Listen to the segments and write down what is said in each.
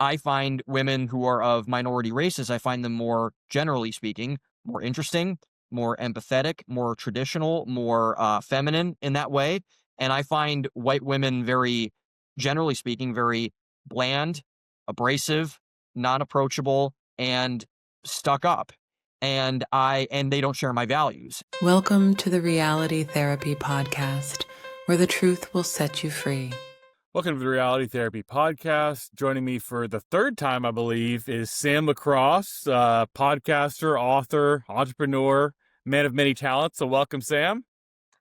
I find women who are of minority races, I find them more, generally speaking, more interesting, more empathetic, more traditional, more feminine in that way. And I find white women very, generally speaking, very bland, abrasive, non approachable, and stuck up. And they don't share my values. Welcome to the Reality Therapy Podcast, where the truth will set you free. Welcome to the Reality Therapy Podcast. Joining me for the third time, I believe, is Sam Lacrosse, podcaster, author, entrepreneur, man of many talents. So welcome, Sam.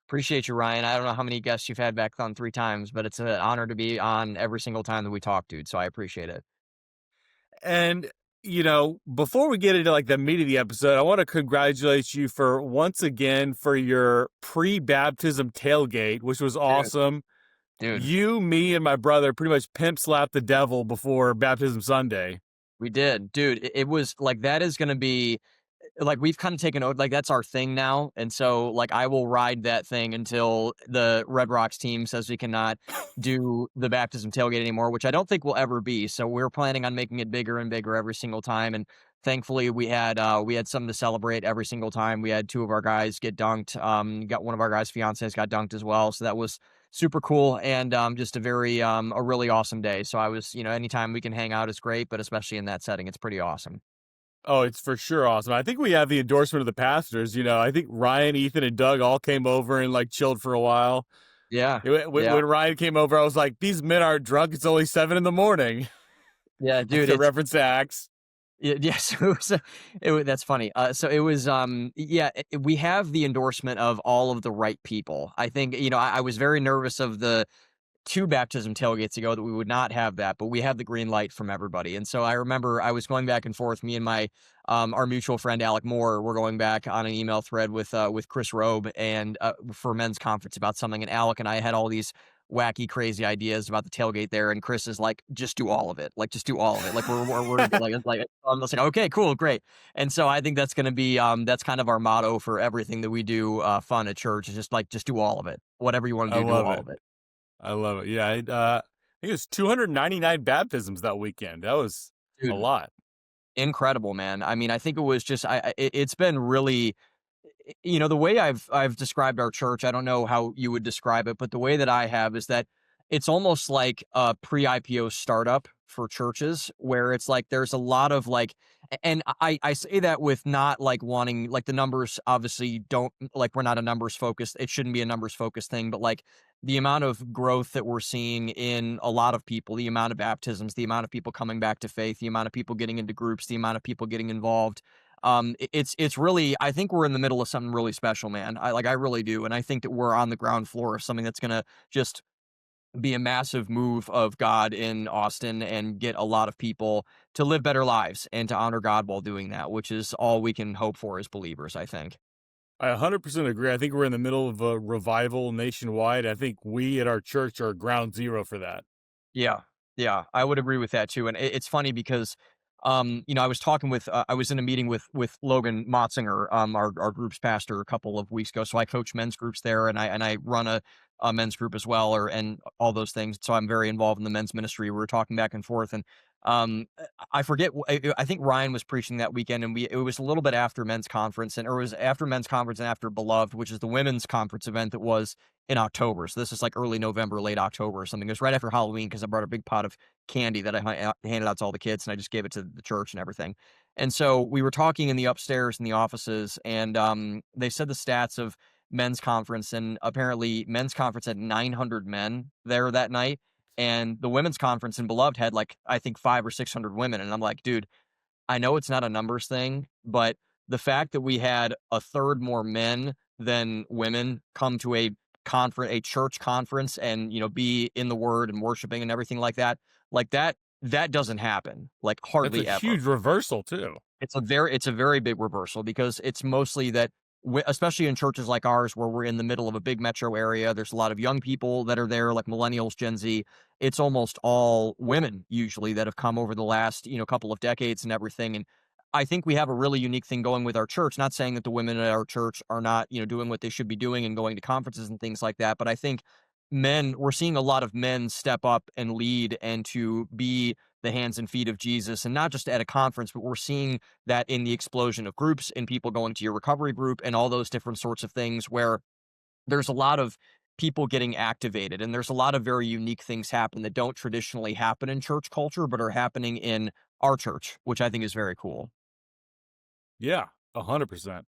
Appreciate you, Ryan. I don't know how many guests you've had back on 3 times, but it's an honor to be on every single time that we talk, dude. So I appreciate it. And, before we get into like the meat of the episode, I want to congratulate you for once again for your pre-baptism tailgate, which was awesome. Dude, You, me, and my brother pretty much pimp slapped the devil before Baptism Sunday. we did. Dude, it was like that is going to be like we've kind of taken over, like that's our thing now. And so like I will ride that thing until the Red Rocks team says we cannot do the baptism tailgate anymore, which I don't think will ever be. So we're planning on making it bigger and bigger every single time. And thankfully we had something to celebrate every single time. We had two of our guys get dunked. Got one of our guys' fiancés got dunked as well. So that was super cool and just a really awesome day. So I was, anytime we can hang out is great, but especially in that setting, it's pretty awesome. Oh, it's for sure awesome. I think we have the endorsement of the pastors. I think Ryan, Ethan, and Doug all came over and like chilled for a while. Yeah. When Ryan came over, I was like, these men aren't drunk. It's only 7 a.m. Yeah, dude. To reference to Acts. Yes, that's funny. So it was, we have the endorsement of all of the right people. I think, I was very nervous of the two baptism tailgates ago that we would not have that, but we have the green light from everybody. And so I remember I was going back and forth. Me and my our mutual friend Alec Moore were going back on an email thread with Chris Robe and for men's conference about something. And Alec and I had all these wacky, crazy ideas about the tailgate there. And Chris is like, just do all of it. Like, just do all of it. Like we're like I'm just like, okay, cool, great. And so I think that's going to be that's kind of our motto for everything that we do fun at church is just do all of it. Whatever you want to I do love all it. of it. I love it. Yeah, I think it was 299 baptisms that weekend. That was a Dude, lot. incredible, man. I mean, I think it was just it's been really the way I've described our church, I don't know how you would describe it, but the way that I have is that it's almost like a pre-IPO startup for churches where it's like there's a lot of like and I say that with not like wanting like the numbers obviously don't like we're not a numbers focused. It shouldn't be a numbers focused thing, but like the amount of growth that we're seeing in a lot of people, the amount of baptisms, the amount of people coming back to faith, the amount of people getting into groups, the amount of people getting involved. It's really I think we're in the middle of something really special, man. I really do, and I think that we're on the ground floor of something that's gonna just be a massive move of God in Austin and get a lot of people to live better lives and to honor God while doing that, which is all we can hope for as believers, I think. I 100% agree. I think we're in the middle of a revival nationwide. I think we at our church are ground zero for that. Yeah. Yeah, I would agree with that too. And it's funny because, I was talking with, I was in a meeting with Logan Motzinger, our group's pastor, a couple of weeks ago. So I coach men's groups there, and I run a men's group as well, and all those things. So I'm very involved in the men's ministry. We were talking back and forth, and I forget. I think Ryan was preaching that weekend, and it was a little bit after men's conference, or it was after men's conference and after Beloved, which is the women's conference event that was in October. So this is like early November, late October or something. It was right after Halloween because I brought a big pot of candy that I handed out to all the kids and I just gave it to the church and everything. And so we were talking in the upstairs in the offices and they said the stats of men's conference and apparently men's conference had 900 men there that night. And the women's conference in Beloved had like, I think 500 or 600 women. And I'm like, dude, I know it's not a numbers thing, but the fact that we had a third more men than women come to a church conference and, be in the word and worshiping and everything like that doesn't happen, like That's a hardly ever. huge reversal too. It's a very big reversal because it's mostly that especially in churches like ours where we're in the middle of a big metro area, there's a lot of young people that are there like millennials, Gen Z. It's almost all women usually that have come over the last, couple of decades and everything. And I think we have a really unique thing going with our church, not saying that the women at our church are not, doing what they should be doing and going to conferences and things like that, but I think we're seeing a lot of men step up and lead and to be the hands and feet of Jesus, and not just at a conference, but we're seeing that in the explosion of groups and people going to your recovery group and all those different sorts of things where there's a lot of people getting activated and there's a lot of very unique things happen that don't traditionally happen in church culture, but are happening in our church, which I think is very cool. Yeah, 100%.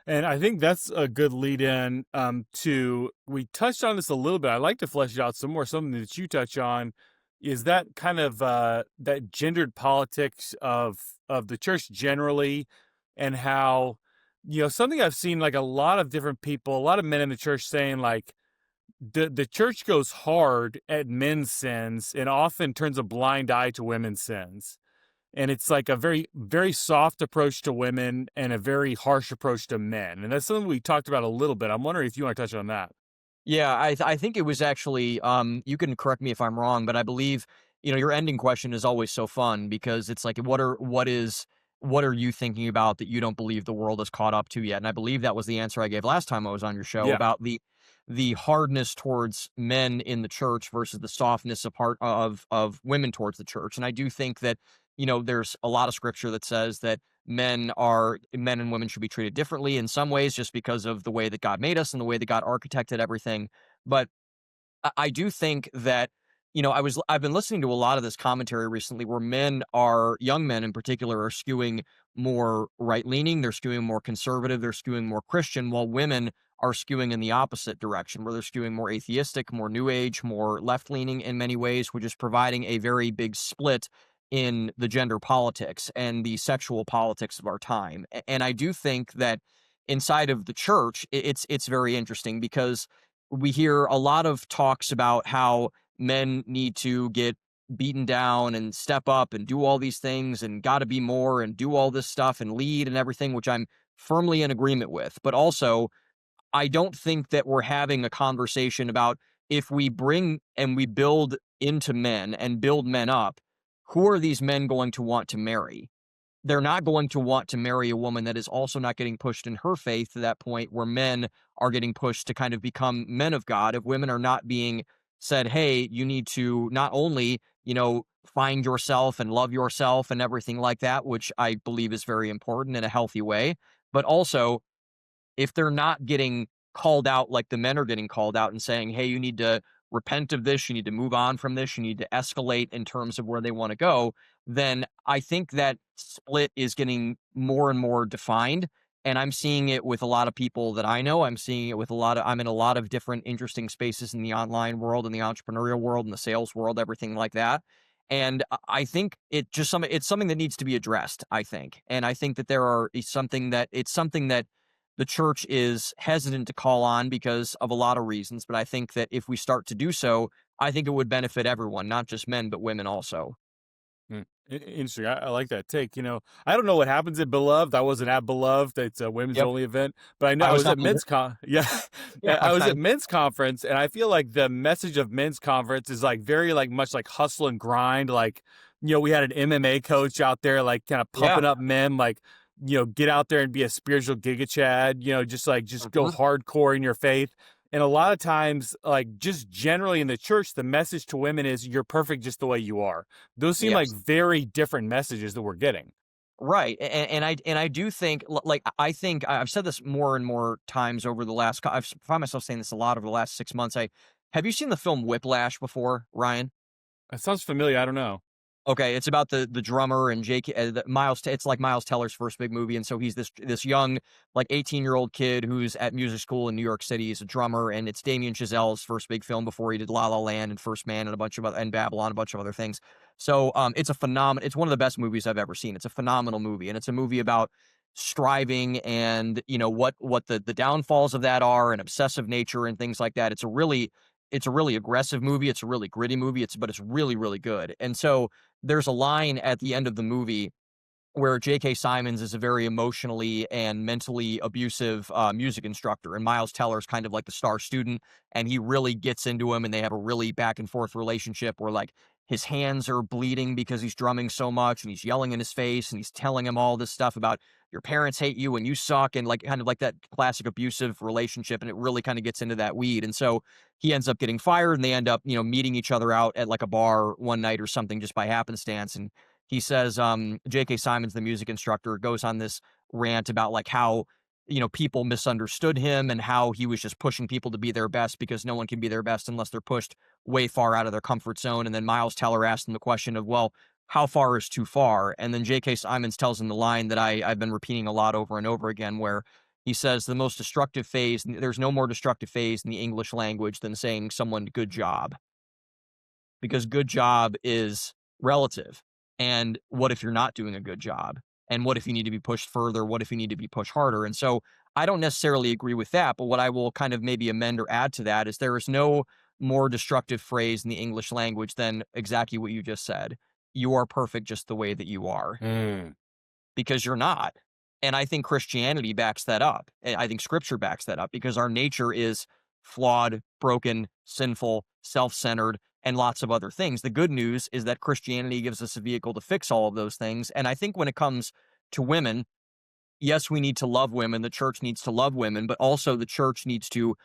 And I think that's a good lead in to, we touched on this a little bit. I'd like to flesh it out some more. Something that you touch on is that kind of that gendered politics of the church generally, and how, something I've seen like a lot of different people, a lot of men in the church saying like the church goes hard at men's sins and often turns a blind eye to women's sins. And it's like a very, very soft approach to women and a very harsh approach to men. And that's something we talked about a little bit. I'm wondering if you want to touch on that. Yeah, I think it was actually, you can correct me if I'm wrong, but I believe, your ending question is always so fun because it's like, what are you thinking about that you don't believe the world is caught up to yet? And I believe that was the answer I gave last time I was on your show Yeah. about the hardness towards men in the church versus the softness of women towards the church. And I do think that, there's a lot of scripture that says that men and women should be treated differently in some ways just because of the way that God made us and the way that God architected everything. But I do think that, I've been listening to a lot of this commentary recently where young men in particular are skewing more right leaning, they're skewing more conservative, they're skewing more Christian, while women are skewing in the opposite direction, where they're skewing more atheistic, more new age, more left leaning in many ways, which is providing a very big split in the gender politics and the sexual politics of our time. And I do think that inside of the church, it's very interesting because we hear a lot of talks about how men need to get beaten down and step up and do all these things and got to be more and do all this stuff and lead and everything, which I'm firmly in agreement with. But also, I don't think that we're having a conversation about if we bring and we build into men and build men up, who are these men going to want to marry? They're not going to want to marry a woman that is also not getting pushed in her faith to that point where men are getting pushed to kind of become men of God. If women are not being said, hey, you need to not only, find yourself and love yourself and everything like that, which I believe is very important in a healthy way, but also if they're not getting called out like the men are getting called out and saying, hey, you need to repent of this, you need to move on from this, you need to escalate in terms of where they want to go, then I think that split is getting more and more defined. And I'm seeing it with a lot of people that I know. I'm seeing it with I'm in a lot of different interesting spaces in the online world, in the entrepreneurial world, in the sales world, everything like that. And I think it's something that needs to be addressed, I think. And I think that it's something that the church is hesitant to call on because of a lot of reasons, but I think that if we start to do so, I think it would benefit everyone, not just men, but women also. Interesting. I like that take. I don't know what happens at Beloved. I wasn't at Beloved. It's a women's Yep. only event, but I know I I was was not at either. Yeah, Yeah, I was okay. at men's conference, and I feel like the message of men's conference is like very like much like hustle and grind. Like, we had an MMA coach out there, like kind of Yeah. pumping up men, like, get out there and be a spiritual giga chad. Just go Mhm. hardcore in your faith. And a lot of times, like just generally in the church, the message to women is you're perfect just the way you are. Those seem like Yes. very different messages that we're getting. Right. And I do think like I think I've said this more and more times over the I've found myself saying this a lot over the last 6 months. Have you seen the film Whiplash before, Ryan? That sounds familiar. I don't know. Okay, it's about the drummer and Jake it's like Miles Teller's first big movie, and so he's this young, like 18-year-old kid who's at music school in New York City. He's a drummer, and it's Damien Chazelle's first big film before he did La La Land and First Man and a bunch of other and Babylon, a bunch of other things. So it's one of the best movies I've ever seen. It's a phenomenal movie, and it's a movie about striving and what the downfalls of that are and obsessive nature and things like that. It's a really aggressive movie. It's a really gritty movie. But it's really, really good. And so there's a line at the end of the movie where J.K. Simons is a very emotionally and mentally abusive music instructor, and Miles Teller is kind of like the star student, and he really gets into him, and they have a really back and forth relationship where like his hands are bleeding because he's drumming so much, and he's yelling in his face, and he's telling him all this stuff about your parents hate you and you suck, and like kind of like that classic abusive relationship, and it really kind of gets into that weed. And so he ends up getting fired, and they end up, meeting each other out at like a bar one night or something just by happenstance. And he says, J.K. Simmons, the music instructor, goes on this rant about like how people misunderstood him and how he was just pushing people to be their best because no one can be their best unless they're pushed way far out of their comfort zone. And then Miles Teller asked him the question of, well, how far is too far? And then J.K. Simmons tells him the line that I've been repeating a lot over and over again, where he says the most destructive phase, there's no more destructive phase in the English language than saying someone good job, because good job is relative. And what if you're not doing a good job? And what if you need to be pushed further? What if you need to be pushed harder? And so I don't necessarily agree with that, but what I will kind of maybe amend or add to that is there is no more destructive phrase in the English language than exactly what you just said. You are perfect just the way that you are, Mm. because you're not. And I think Christianity backs that up. And I think scripture backs that up because our nature is flawed, broken, sinful, self centered, and lots of other things. The good news is that Christianity gives us a vehicle to fix all of those things. And I think when it comes to women, yes, we need to love women. The church needs to love women, but also the church needs to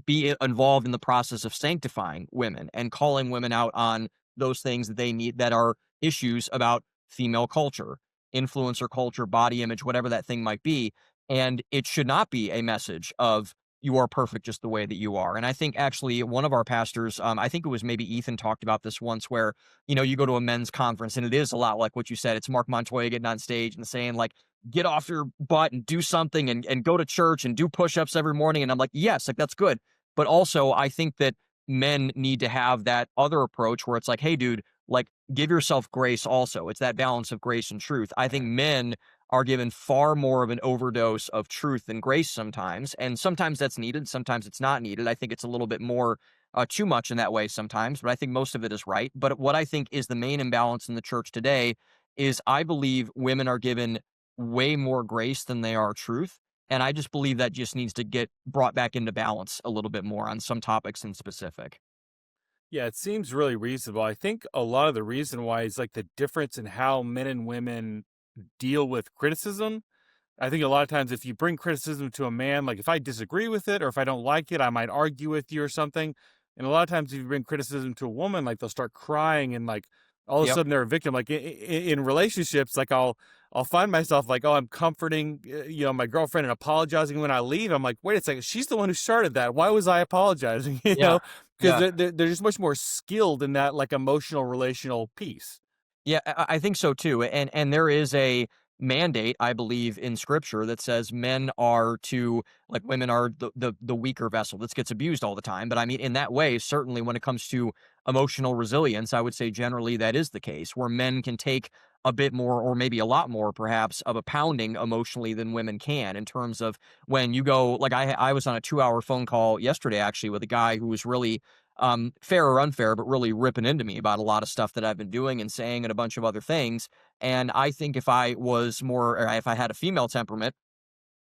be involved in the process of sanctifying women and calling women out on those things that they need, that are issues about female culture, influencer culture, body image, whatever that thing might be. And it should not be a message of you are perfect just the way that you are. And I think actually one of our pastors, I think it was maybe Ethan, talked about this once, where you go to a men's conference and it is a lot like what you said. It's Mark Montoya getting on stage and saying like, get off your butt and do something, and go to church and do push-ups every morning. And I'm like, yes, like that's good. But also I think that men need to have that other approach where it's like, hey, dude, like give yourself grace also. It's that balance of grace and truth. I think men are given far more of an overdose of truth than grace sometimes. And sometimes that's needed. Sometimes it's not needed. I think it's a little bit more too much in that way sometimes, but I think most of it is right. But what I think is the main imbalance in the church today is I believe women are given way more grace than they are truth. And I just believe that just needs to get brought back into balance a little bit more on some topics in specific. Yeah, it seems really reasonable. I think a lot of the reason why is like the difference in how men and women deal with criticism. I think a lot of times if you bring criticism to a man, like if I disagree with it or if I don't like it, I might argue with you or something. And a lot of times if you bring criticism to a woman, like they'll start crying and like all of a Yep. sudden they're a victim. Like in relationships, like I'll find myself like, oh, I'm comforting, my girlfriend and apologizing when I leave. I'm like, wait a second, she's the one who started that. Why was I apologizing? Yeah. Because Yeah. they're just much more skilled in that like emotional relational piece. Yeah, I think so too. And there is a mandate, I believe, in scripture that says men are to, like, women are the weaker vessel. This gets abused all the time. But I mean, in that way, certainly when it comes to emotional resilience, I would say generally that is the case, where men can take a bit more, or maybe a lot more perhaps, of a pounding emotionally than women can, in terms of when you go, like I was on a 2 hour phone call yesterday actually with a guy who was really fair or unfair, but really ripping into me about a lot of stuff that I've been doing and saying and a bunch of other things. And I think if I was more, or if I had a female temperament,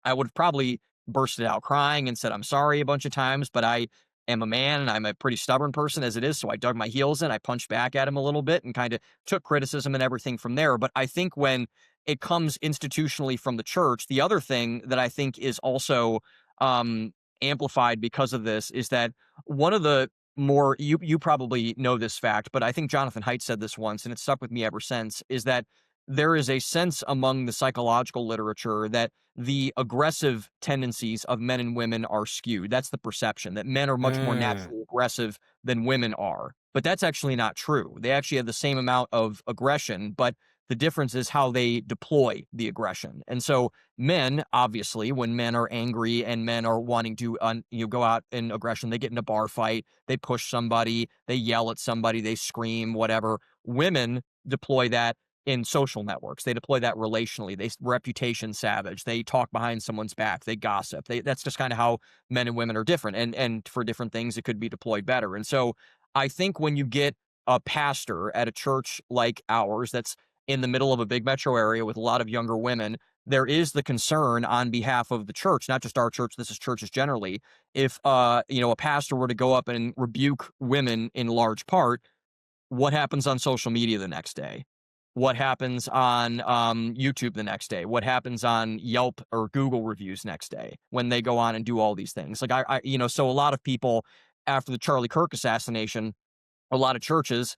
I would have probably bursted out crying and said, I'm sorry a bunch of times, but I am a man and I'm a pretty stubborn person as it is. So I dug my heels in, I punched back at him a little bit and kind of took criticism and everything from there. But I think when it comes institutionally from the church, the other thing that I think is also um, amplified because of this is that one of the more, you probably know this fact, but I think Jonathan Haidt said this once and it's stuck with me ever since, is that there is a sense among the psychological literature that the aggressive tendencies of men and women are skewed. That's the perception, that men are much more Mm. naturally aggressive than women are. But that's actually not true. They actually have the same amount of aggression, but the difference is how they deploy the aggression. And so men, obviously, when men are angry and men are wanting to go out in aggression, they get in a bar fight, they push somebody, they yell at somebody, they scream, whatever. Women deploy that in social networks. They deploy that relationally. They reputation savage. They talk behind someone's back. They gossip. That's just kind of how men and women are different. And for different things, it could be deployed better. And so I think when you get a pastor at a church like ours that's in the middle of a big metro area with a lot of younger women, there is the concern on behalf of the church, not just our church, this is churches generally. If a pastor were to go up and rebuke women in large part, What happens on social media the next day? What happens on YouTube the next day? What happens on Yelp or Google reviews next day when they go on and do all these things? Like so a lot of people after the Charlie Kirk assassination, a lot of churches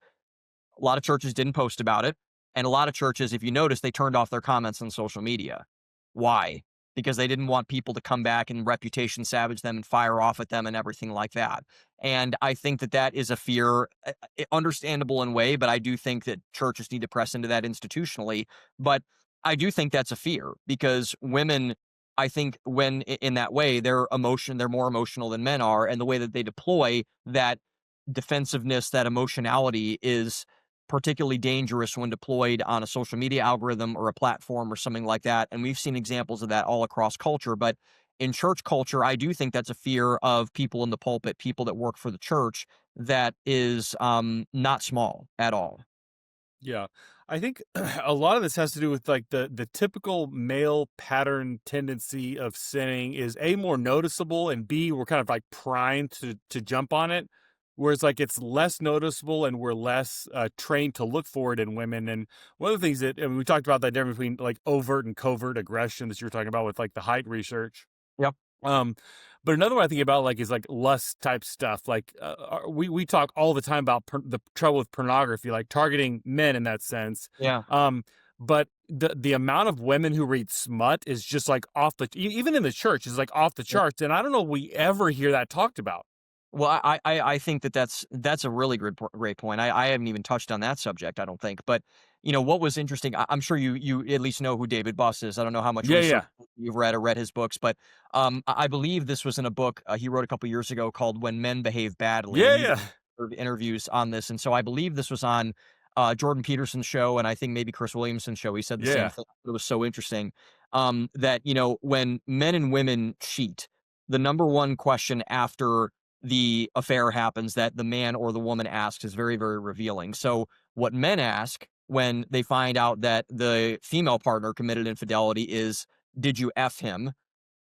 a lot of churches didn't post about it. And a lot of churches, if you notice, they turned off their comments on social media. Why? Because they didn't want people to come back and reputation savage them and fire off at them and everything like that. And I think that that is a fear, understandable in a way, but I do think that churches need to press into that institutionally. But I do think that's a fear because women, I think when in that way, they're more emotional than men are. And the way that they deploy that defensiveness, that emotionality is particularly dangerous when deployed on a social media algorithm or a platform or something like that. And we've seen examples of that all across culture. But in church culture, I do think that's a fear of people in the pulpit, people that work for the church, that is not small at all. Yeah. I think a lot of this has to do with like the typical male pattern tendency of sinning is A, more noticeable, and B, we're kind of like primed to jump on it. Whereas like it's less noticeable and we're less trained to look for it in women. And one of the things that, and we talked about that difference between like overt and covert aggression that you were talking about with like the height research. Yep. Um, but another one I think about like is like lust type stuff. Like we talk all the time about the trouble with pornography, like targeting men in that sense. Yeah. Um, but the amount of women who read smut is just like off the even in the church is like off the charts, and I don't know if we ever hear that talked about. Well, I think that that's a really great point. I haven't even touched on that subject, I don't think. But what was interesting, I'm sure you at least know who David Buss is. I don't know how much Yeah, research yeah, you've read or read his books, but I believe this was in a book he wrote a couple years ago called "When Men Behave Badly," yeah, and he yeah, did interviews on this. And so I believe this was on Jordan Peterson's show, and I think maybe Chris Williamson's show. He said the same yeah, thing. It was so interesting that when men and women cheat, the number one question after the affair happens that the man or the woman asks is very, very revealing. So, what men ask when they find out that the female partner committed infidelity is, "Did you F him?"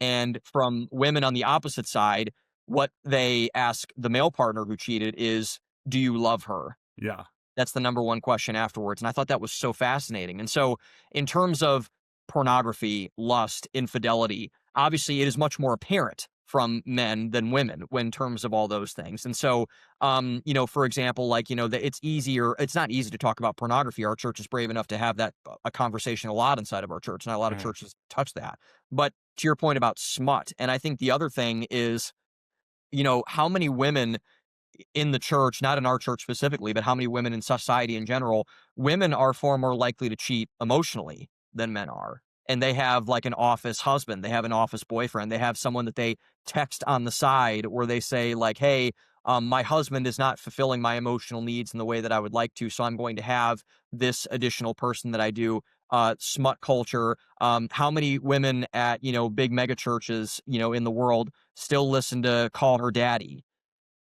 And from women on the opposite side, what they ask the male partner who cheated is, "Do you love her?" yeah. That's the number one question afterwards, and I thought that was so fascinating. And so, in terms of pornography, lust, infidelity, obviously it is much more apparent from men than women when in terms of all those things. And so, for example, like, that it's not easy to talk about pornography. Our church is brave enough to have that a conversation a lot inside of our church. Not a lot of Mhm. churches touch that. But to your point about smut, and I think the other thing is, how many women in the church, not in our church specifically, but how many women in society in general, women are far more likely to cheat emotionally than men are. And they have like an office husband, they have an office boyfriend, they have someone that they text on the side where they say, like, hey, my husband is not fulfilling my emotional needs in the way that I would like to. So I'm going to have this additional person that I do. Smut culture. How many women at, big mega churches, in the world still listen to Call Her Daddy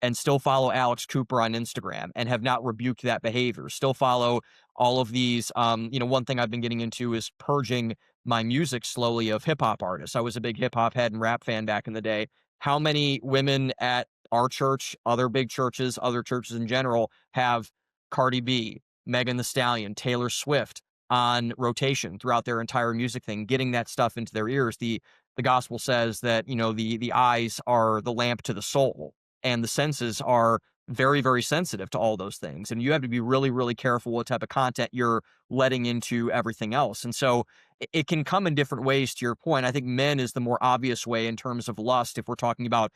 and still follow Alex Cooper on Instagram and have not rebuked that behavior. Still follow all of these. One thing I've been getting into is purging my music slowly of hip hop artists. I was a big hip hop head and rap fan back in the day. How many women at our church, other big churches, other churches in general have Cardi B, Megan the Stallion, Taylor Swift on rotation throughout their entire music thing, getting that stuff into their ears? The gospel says that, the eyes are the lamp to the soul, and the senses are very, very sensitive to all those things. And you have to be really, really careful what type of content you're letting into everything else. And so it can come in different ways to your point. I think men is the more obvious way in terms of lust if we're talking about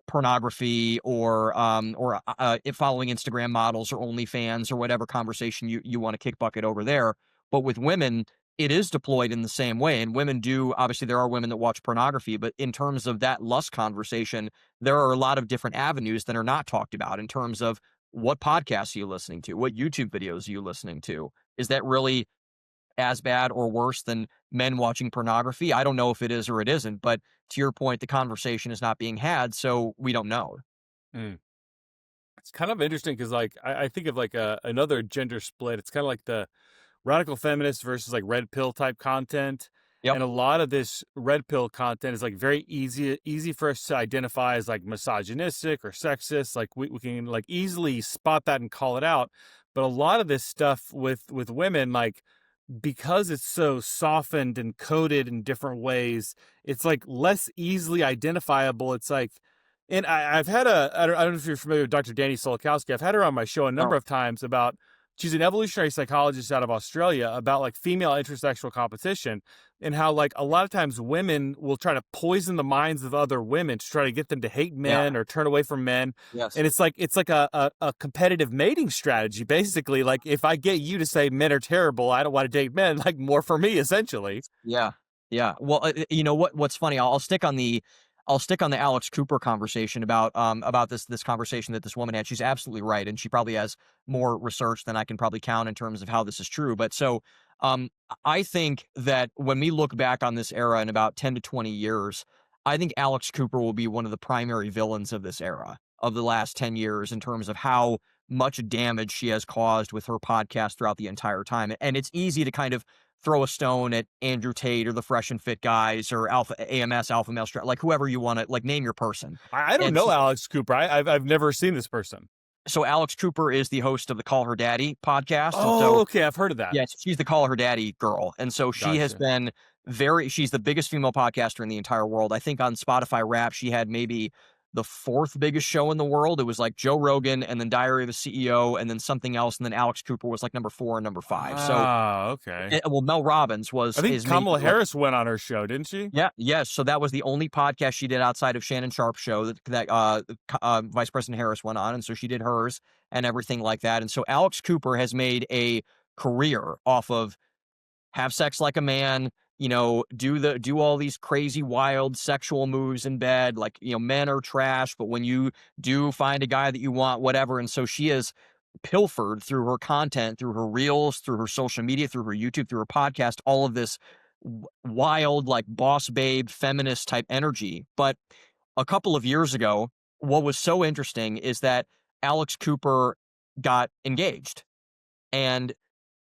pornography or following Instagram models or OnlyFans or whatever conversation you want to kick bucket over there. But with women, it is deployed in the same way. And women do, obviously, there are women that watch pornography, but in terms of that lust conversation, there are a lot of different avenues that are not talked about in terms of what podcasts are you listening to? What YouTube videos are you listening to? Is that really as bad or worse than men watching pornography? I don't know if it is or it isn't, but to your point, the conversation is not being had, so we don't know. Mm. It's kind of interesting because like I think of like another gender split. It's kind of like the radical feminist versus like red pill type content. Yep. And a lot of this red pill content is like very easy for us to identify as like misogynistic or sexist. Like we can like easily spot that and call it out. but a lot of this stuff with women, like, because it's so softened and coded in different ways, it's like less easily identifiable. It's like, and I've had I don't know if you're familiar with Dr. Danny Solokowski. I've had her on my show a number Oh, of times about, she's an evolutionary psychologist out of Australia, about like female intersexual competition, and how like a lot of times women will try to poison the minds of other women to try to get them to hate yeah, men or turn away from men. yes. And it's like a competitive mating strategy, basically. Like, if I get you to say men are terrible, I don't want to date men, like, more for me, essentially. Yeah. Yeah. Well, you know what's funny? I'll stick on the Alex Cooper conversation about this conversation that this woman had. She's absolutely right, and she probably has more research than I can probably count in terms of how this is true. But so I think that when we look back on this era in about 10 to 20 years, I think Alex Cooper will be one of the primary villains of this era of the last 10 years in terms of how much damage she has caused with her podcast throughout the entire time. And it's easy to kind of throw a stone at Andrew Tate or the Fresh and Fit guys or Alpha AMS, Alpha Male Strap, like whoever you want to like name your person. I don't And know Alex Cooper. I've never seen this person. so Alex Cooper is the host of the Call Her Daddy podcast. And Oh, so, okay, I've heard of that. yes, she's the Call Her Daddy girl. And so she has Gotcha. been she's the biggest female podcaster in the entire world. I think on Spotify Rap, she had maybe the fourth biggest show in the world. It was like Joe Rogan and then Diary of a CEO and then something else. And then Alex Cooper was like number 4 and number 5. So, Ah, okay. well, Mel Robbins I think is maybe Kamala like, Harris went on her show, didn't she? yeah, yes. So that was the only podcast she did outside of Shannon Sharp's show that Vice President Harris went on, and so she did hers and everything like that. And so Alex Cooper has made a career off of have sex like a man, do all these crazy wild sexual moves in bed, like, men are trash, but when you do find a guy that you want, whatever. And so she has pilfered through her content, through her reels, through her social media, through her YouTube, through her podcast, all of this wild, like boss babe, feminist type energy. But a couple of years ago, what was so interesting is that Alex Cooper got engaged. And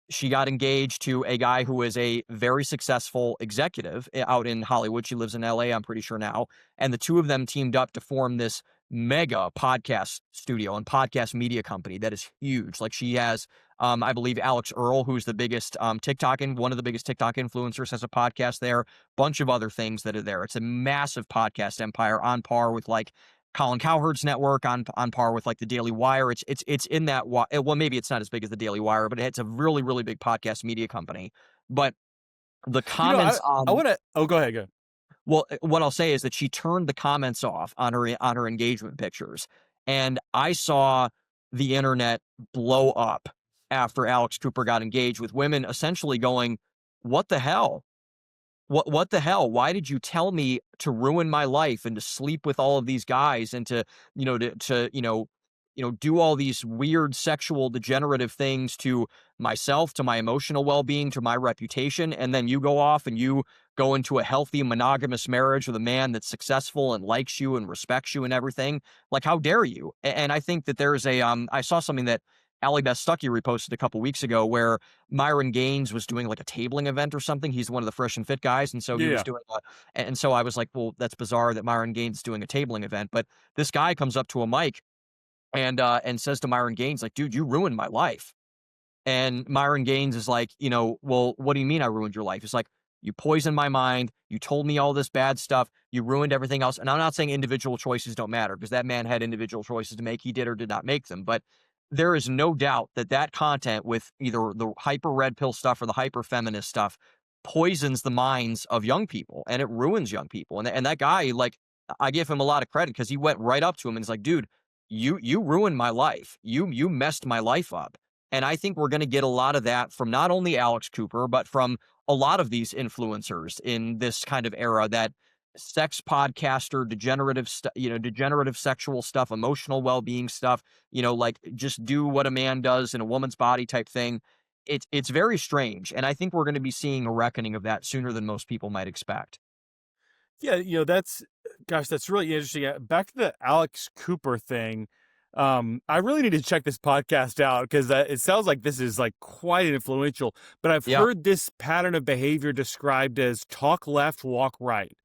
she got engaged to a guy who is a very successful executive out in Hollywood. She lives in LA, I'm pretty sure now. And the two of them teamed up to form this mega podcast studio and podcast media company that is huge. Like she has, I believe Alex Earl, who's the biggest one of the biggest TikTok influencers, has a podcast there. Bunch of other things that are there. It's a massive podcast empire on par with like Colin Cowherd's network, on par with like the Daily Wire. It's in that well, maybe it's not as big as the Daily Wire, but it's a really really big podcast media company. But the comments I on want to. Oh, go ahead. Go. well, what I'll say is that she turned the comments off on her engagement pictures, and I saw the internet blow up after Alex Cooper got engaged with women essentially going, "What the hell? What the hell? Why did you tell me to ruin my life and to sleep with all of these guys and to, do all these weird sexual degenerative things to myself, to my emotional well-being, to my reputation, and then you go off and you go into a healthy monogamous marriage with a man that's successful and likes you and respects you and everything? Like, how dare you?" And I think that there's I saw something that Allie Beth Stuckey reposted a couple weeks ago where Myron Gaines was doing like a tabling event or something. He's one of the Fresh and Fit guys. And so he was Yeah. doing and so I was like, well, that's bizarre that Myron Gaines is doing a tabling event. But this guy comes up to a mic and says to Myron Gaines, like, dude, you ruined my life. And Myron Gaines is like, well, what do you mean I ruined your life? It's like, you poisoned my mind. You told me all this bad stuff. You ruined everything else. And I'm not saying individual choices don't matter because that man had individual choices to make. He did or did not make them. But there is no doubt that that content with either the hyper red pill stuff or the hyper feminist stuff poisons the minds of young people and it ruins young people. And that guy, like, I give him a lot of credit because he went right up to him and is like, dude, you ruined my life. You messed my life up. And I think we're going to get a lot of that from not only Alex Cooper, but from a lot of these influencers in this kind of era that sex podcaster, degenerative sexual stuff, emotional well-being stuff, like just do what a man does in a woman's body type thing. It's very strange. And I think we're going to be seeing a reckoning of that sooner than most people might expect. Yeah, that's really interesting. Back to the Alex Cooper thing. I really need to check this podcast out because it sounds like this is like quite influential. But I've Yeah. heard this pattern of behavior described as talk left, walk right.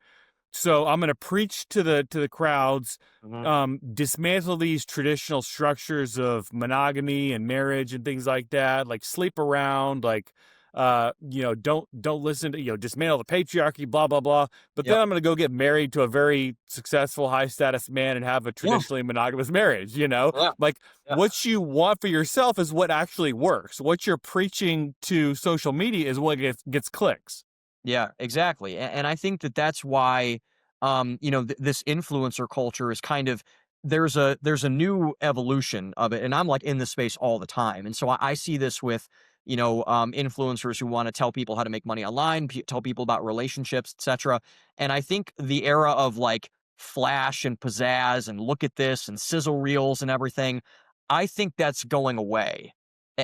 So I'm going to preach to the crowds, Mhm. dismantle these traditional structures of monogamy and marriage and things like that, like sleep around, like don't listen to, dismantle the patriarchy, blah blah blah. But Yep. then I'm going to go get married to a very successful, high status man and have a Yeah. traditionally monogamous marriage. Yeah. Like Yeah. what you want for yourself is what actually works. What you're preaching to social media is what gets clicks. Yeah, exactly. And I think that that's why, this influencer culture is kind of there's a new evolution of it, and I'm like in this space all the time, and so I see this with influencers who want to tell people how to make money online, tell people about relationships, etc. And I think the era of like flash and pizzazz and look at this and sizzle reels and everything, I think that's going away.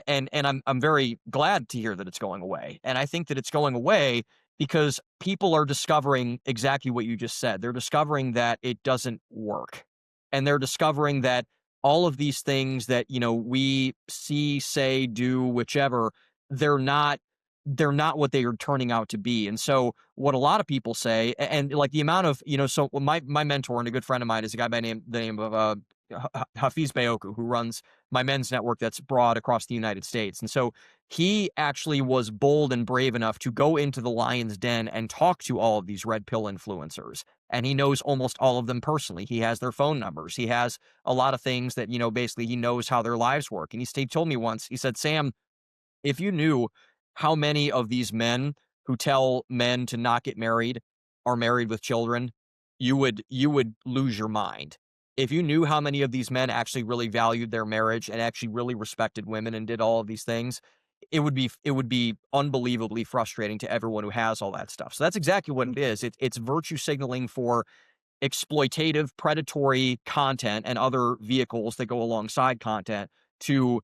And I'm very glad to hear that it's going away. And I think that it's going away because people are discovering exactly what you just said. They're discovering that it doesn't work. And they're discovering that all of these things that, we see, say, do, whichever, they're not they're not what they are turning out to be. And so what a lot of people say, and like the amount of, so my mentor and a good friend of mine is a guy by the name of Hafiz Bayoku, who runs my men's network that's broad across the United States. And so he actually was bold and brave enough to go into the lion's den and talk to all of these red pill influencers. And he knows almost all of them personally. He has their phone numbers. He has a lot of things that, basically he knows how their lives work. And he told me once, he said, Sam, if you knew how many of these men who tell men to not get married are married with children, you would lose your mind. If you knew how many of these men actually really valued their marriage and actually really respected women and did all of these things, it would be unbelievably frustrating to everyone who has all that stuff. So that's exactly what it is. It's virtue signaling for exploitative, predatory content and other vehicles that go alongside content to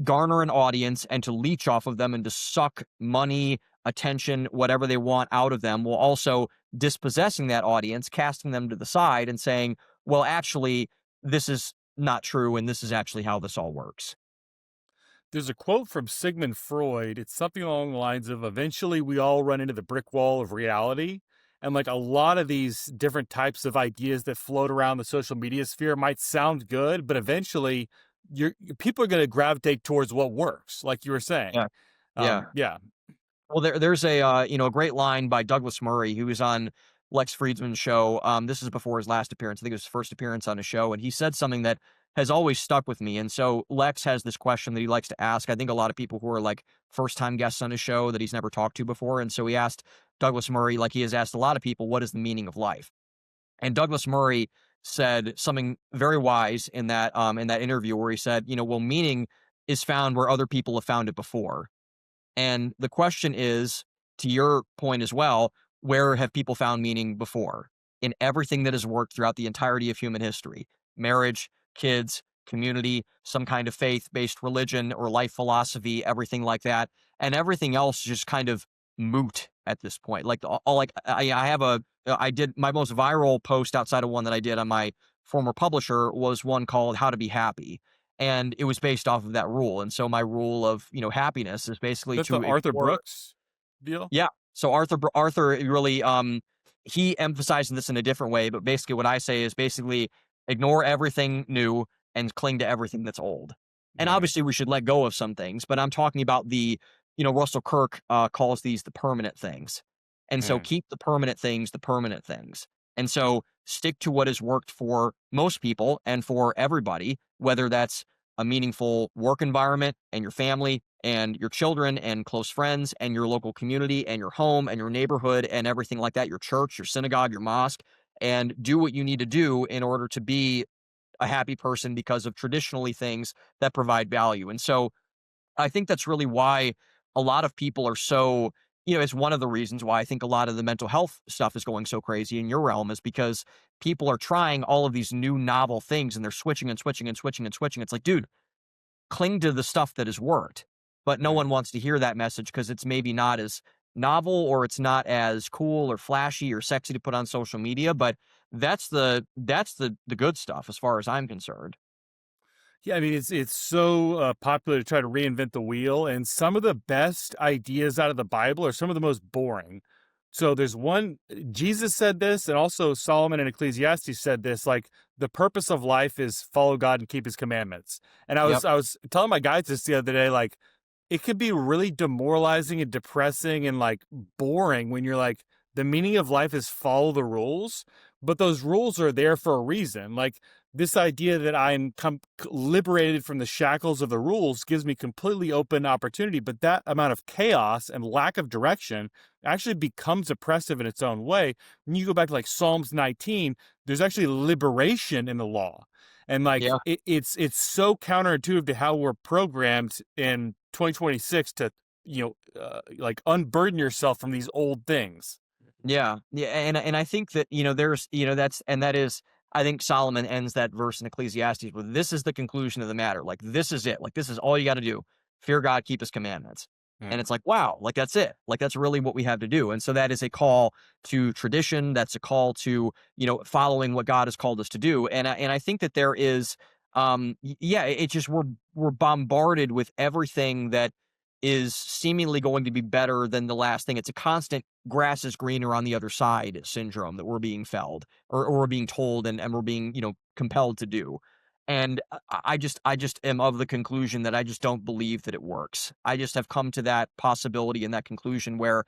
garner an audience and to leech off of them and to suck money, attention, whatever they want out of them, while also dispossessing that audience, casting them to the side and saying, well, actually, this is not true. And this is actually how this all works. There's a quote from Sigmund Freud. It's something along the lines of eventually we all run into the brick wall of reality. And like a lot of these different types of ideas that float around the social media sphere might sound good, but eventually people are going to gravitate towards what works, like you were saying. Yeah. Yeah. Yeah. Well, there's a great line by Douglas Murray, who was on Lex Friedman's show. This is before his last appearance. I think it was his first appearance on a show, and he said something that has always stuck with me. And so Lex has this question that he likes to ask. I think a lot of people who are like first time guests on his show that he's never talked to before. And so he asked Douglas Murray, like he has asked a lot of people, what is the meaning of life? And Douglas Murray said something very wise in that interview where he said, well, meaning is found where other people have found it before. And the question is, to your point as well, where have people found meaning before? In everything that has worked throughout the entirety of human history: marriage, kids, community, some kind of faith based religion or life philosophy, everything like that. And everything else is just kind of moot at this point. Like, like I did my most viral post outside of one that I did on my former publisher was one called How to Be Happy, and it was based off of that rule. And so my rule of, happiness is basically That's the to Arthur ignore. Brooks deal. Yeah. So Arthur really he emphasized this in a different way, but basically what I say is basically ignore everything new and cling to everything that's old. And Right. obviously we should let go of some things, but I'm talking about Russell Kirk calls these the permanent things. And so Right. keep the permanent things the permanent things. And so stick to what has worked for most people and for everybody, whether that's a meaningful work environment and your family and your children and close friends and your local community and your home and your neighborhood and everything like that, your church, your synagogue, your mosque, and do what you need to do in order to be a happy person because of traditionally things that provide value. And so I think that's really why a lot of people are so, it's one of the reasons why I think a lot of the mental health stuff is going so crazy in your realm is because people are trying all of these new novel things and they're switching and switching and switching and switching. It's like, dude, cling to the stuff that has worked. But no Right. one wants to hear that message because it's maybe not as novel or it's not as cool or flashy or sexy to put on social media. But that's the good stuff as far as I'm concerned. Yeah, I mean it's so popular to try to reinvent the wheel, and some of the best ideas out of the Bible are some of the most boring. So there's one, Jesus said this, and also Solomon and Ecclesiastes said this, like the purpose of life is follow God and keep his commandments. And Yep. I was telling my guys this the other day, like it could be really demoralizing and depressing and like boring when you're like, the meaning of life is follow the rules, but those rules are there for a reason. Like this idea that I'm liberated from the shackles of the rules gives me completely open opportunity, but that amount of chaos and lack of direction actually becomes oppressive in its own way. When you go back to like Psalms 19, there's actually liberation in the law. And like Yeah. it's so counterintuitive to how we're programmed in 2026 to, like unburden yourself from these old things. Yeah. Yeah. And I think that, there's, that is, I think Solomon ends that verse in Ecclesiastes with, this is the conclusion of the matter. Like, this is it. Like, this is all you got to do. Fear God, keep his commandments. And Mm, it's like, wow, like that's it. Like, that's really what we have to do. And so that is a call to tradition. That's a call to, following what God has called us to do. And I think that there is, yeah, it just, we're bombarded with everything that is seemingly going to be better than the last thing. It's a constant grass is greener on the other side syndrome that we're being felled or we're being told and we're being, compelled to do. And I just am of the conclusion that I just don't believe that it works. I just have come to that possibility and that conclusion where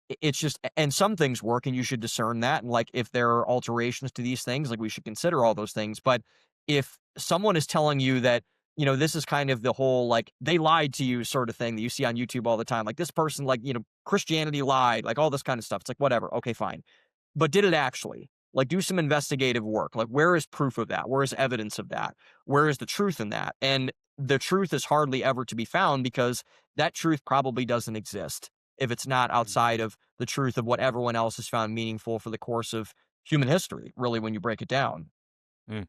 it's just, and some things work and you should discern that. And like, if there are alterations to these things, like we should consider all those things. But if someone is telling you that, this is kind of the whole, like, they lied to you sort of thing that you see on YouTube all the time, like this person, like, Christianity lied, like all this kind of stuff. It's like, whatever. Okay, fine. But did it actually? Like, do some investigative work. Like, where is proof of that? Where is evidence of that? Where is the truth in that? And the truth is hardly ever to be found because that truth probably doesn't exist if it's not mm, outside of the truth of what everyone else has found meaningful for the course of human history, really, when you break it down. mm,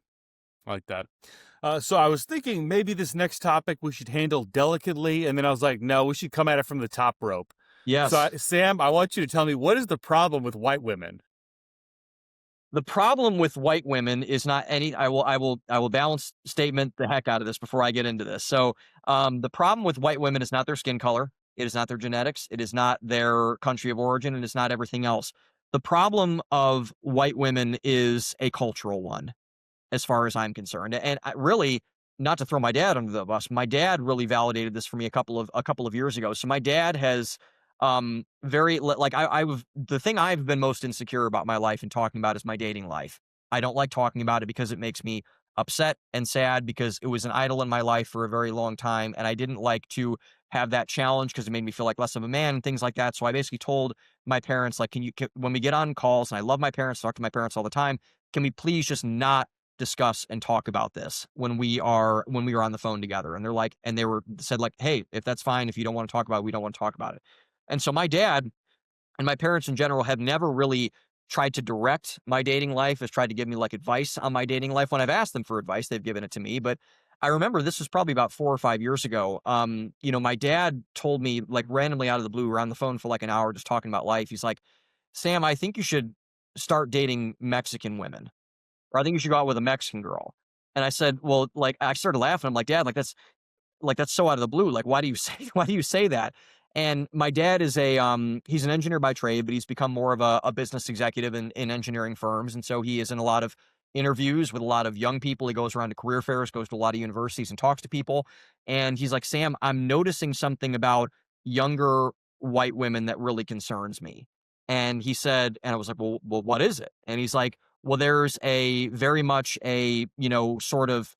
like that. So I was thinking maybe this next topic we should handle delicately, and then I was like, no, we should come at it from the top rope. So, Yes. Sam, I want you to tell me, what is the problem with white women? The problem with white women is not any I will balance statement the heck out of this before I get into this. So, the problem with white women is not their skin color, it is not their genetics, it is not their country of origin, and it's not everything else. The problem of white women is a cultural one, as far as I'm concerned. And I really, not to throw my dad under the bus, my dad really validated this for me a couple of years ago. So my dad has very like I've the thing I've been most insecure about my life and talking about is my dating life. I don't like talking about it because it makes me upset and sad because it was an idol in my life for a very long time and I didn't like to have that challenge because it made me feel like less of a man and things like that. So I basically told my parents, like, when we get on calls, and I love my parents, talk to my parents all the time, can we please just not discuss and talk about this when we are on the phone together? And they're like, and they were said like, hey, if that's fine, if you don't want to talk about it, we don't want to talk about it. And so my dad and my parents in general have never really tried to direct my dating life, has tried to give me like advice on my dating life. When I've asked them for advice, they've given it to me. But I remember this was probably about 4 or 5 years ago. My dad told me like randomly out of the blue, we're on the phone for like an hour just talking about life. He's like, Sam, I think you should start dating Mexican women, or I think you should go out with a Mexican girl. And I said, well, like, I started laughing. I'm like, Dad, like that's so out of the blue. Like, why do you say why do you say that? And my dad is he's an engineer by trade, but he's become more of a business executive in engineering firms. And so he is in a lot of interviews with a lot of young people. He goes around to career fairs, goes to a lot of universities and talks to people. And he's like, Sam, I'm noticing something about younger white women that really concerns me. And he said, and I was like, well, what is it? And he's like, well, there's a very much a, sort of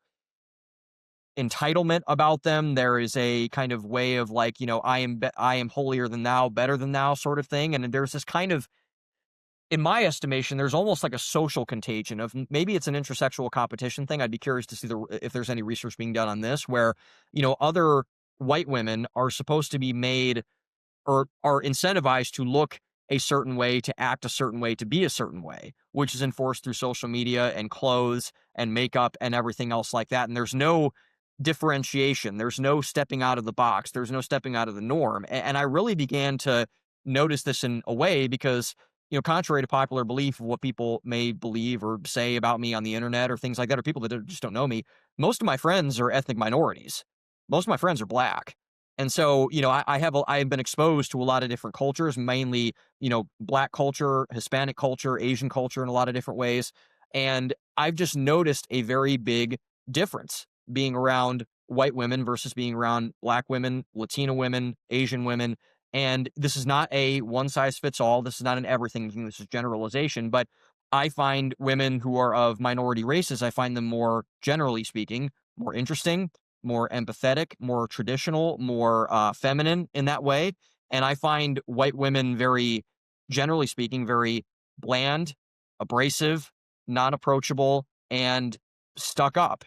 entitlement about them. There is a kind of way of like, I am holier than thou, better than thou sort of thing. And there's this kind of, in my estimation, there's almost like a social contagion of maybe it's an intersexual competition thing. I'd be curious to see if there's any research being done on this where, other white women are supposed to be made or are incentivized to look a certain way, to act a certain way, to be a certain way, which is enforced through social media and clothes and makeup and everything else like that. And there's no differentiation. There's no stepping out of the box. There's no stepping out of the norm. And I really began to notice this in a way because, contrary to popular belief of what people may believe or say about me on the internet or things like that, or people that just don't know me, most of my friends are ethnic minorities. Most of my friends are black. And so, I have been exposed to a lot of different cultures, mainly, black culture, Hispanic culture, Asian culture in a lot of different ways. And I've just noticed a very big difference being around white women versus being around black women, Latina women, Asian women. And this is not a one size fits all. This is not an everything thing. This is generalization. But I find women who are of minority races, I find them more, generally speaking, more interesting, more empathetic, more traditional, more feminine in that way. And I find white women very, generally speaking, very bland, abrasive, non approachable, and stuck up.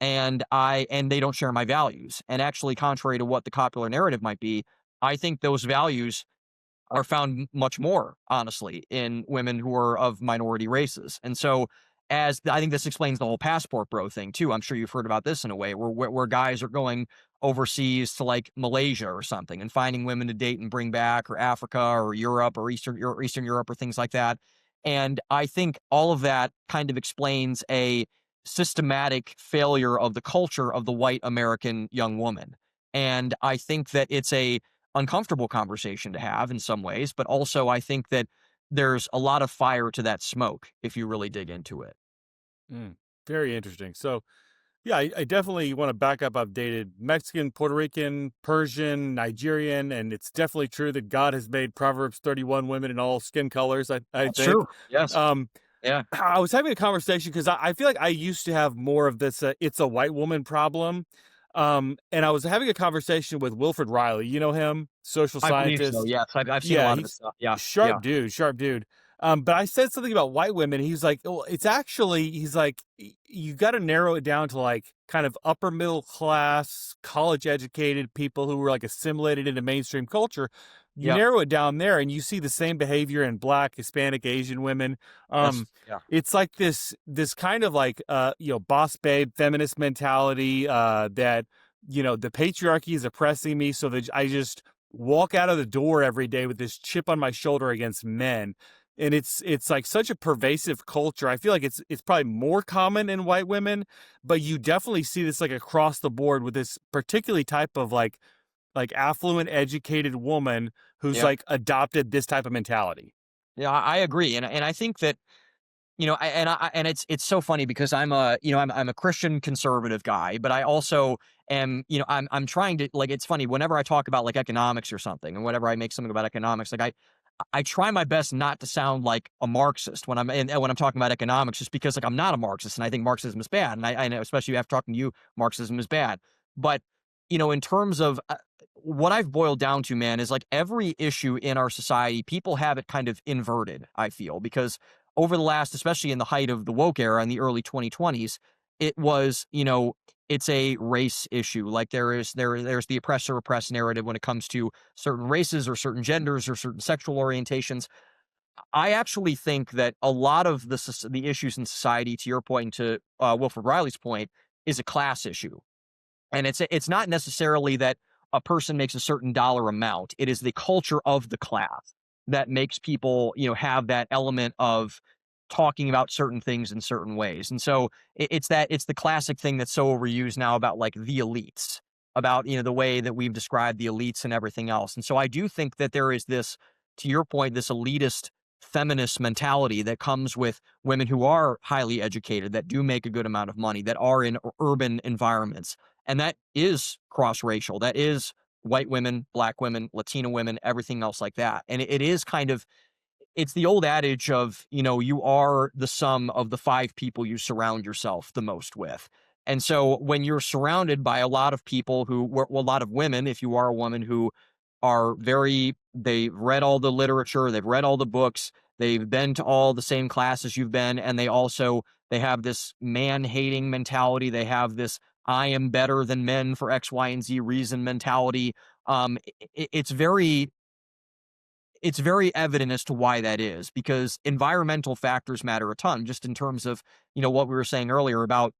And they don't share my values. And actually, contrary to what the popular narrative might be, I think those values are found much more, honestly, in women who are of minority races. And so, as I think this explains the whole passport bro thing too. I'm sure you've heard about this in a way where guys are going overseas to like Malaysia or something and finding women to date and bring back, or Africa or Europe or Eastern Europe or things like that. And I think all of that kind of explains a systematic failure of the culture of the white American young woman. And I think that it's a uncomfortable conversation to have in some ways, but also I think that there's a lot of fire to that smoke if you really dig into it. Mm, very interesting. So, yeah, I definitely want to back up. I've dated Mexican, Puerto Rican, Persian, Nigerian, and it's definitely true that God has made Proverbs 31 women in all skin colors, I That's think. true. Yes. Um, Yeah. I was having a conversation because I feel like I used to have more of this it's a white woman problem. And I was having a conversation with Wilfred Riley. You know him, social I believe so. scientist. Yes. I've seen a Yeah, lot of his he's stuff. Yeah. sharp Yeah. dude, sharp dude. But I said something about white women. He's like, well, it's actually, he's like, you got to narrow it down to like kind of upper middle class, college educated people who were like assimilated into mainstream culture. You Yeah. narrow it down there and you see the same behavior in black, Hispanic, Asian women. Yes. Um, Yeah. it's like this kind of like boss babe feminist mentality that the patriarchy is oppressing me, so that I just walk out of the door every day with this chip on my shoulder against men. And it's like such a pervasive culture. I feel like it's probably more common in white women, but you definitely see this like across the board with this particularly type of like affluent educated woman who's Yeah. like adopted this type of mentality. Yeah. I agree. And I think that, and it's so funny because I'm a Christian conservative guy, but I also am, I'm trying to, like, it's funny whenever I talk about like economics or something, and whenever I make something about economics, like I try my best not to sound like a Marxist when I'm talking about economics, just because like I'm not a Marxist and I think Marxism is bad, and I know, especially after talking to you, Marxism is bad. But in terms of what I've boiled down to, man, is like every issue in our society, people have it kind of inverted. I feel because over the last, especially in the height of the woke era in the early 2020s, it was it's a race issue. Like there's the oppressor oppressed narrative when it comes to certain races or certain genders or certain sexual orientations. I actually think that a lot of the issues in society, to your point, and to Wilfred Riley's point, is a class issue. And it's not necessarily that a person makes a certain dollar amount. It is the culture of the class that makes people, have that element of talking about certain things in certain ways. And so it's the classic thing that's so overused now about like the elites, about the way that we've described the elites and everything else. And so I do think that there is this, to your point, this elitist feminist mentality that comes with women who are highly educated, that do make a good amount of money, that are in urban environments, and that is cross-racial. That is white women, black women, Latina women, everything else like that. And it is kind of, it's the old adage of, you are the sum of the five people you surround yourself the most with. And so when you're surrounded by a lot of people a lot of women, if you are a woman who are they've read all the literature, they've read all the books, they've been to all the same classes you've been, and they have this man hating mentality. They have this I am better than men for X, Y, and Z reason mentality. It's very evident as to why that is, because environmental factors matter a ton, just in terms of what we were saying earlier about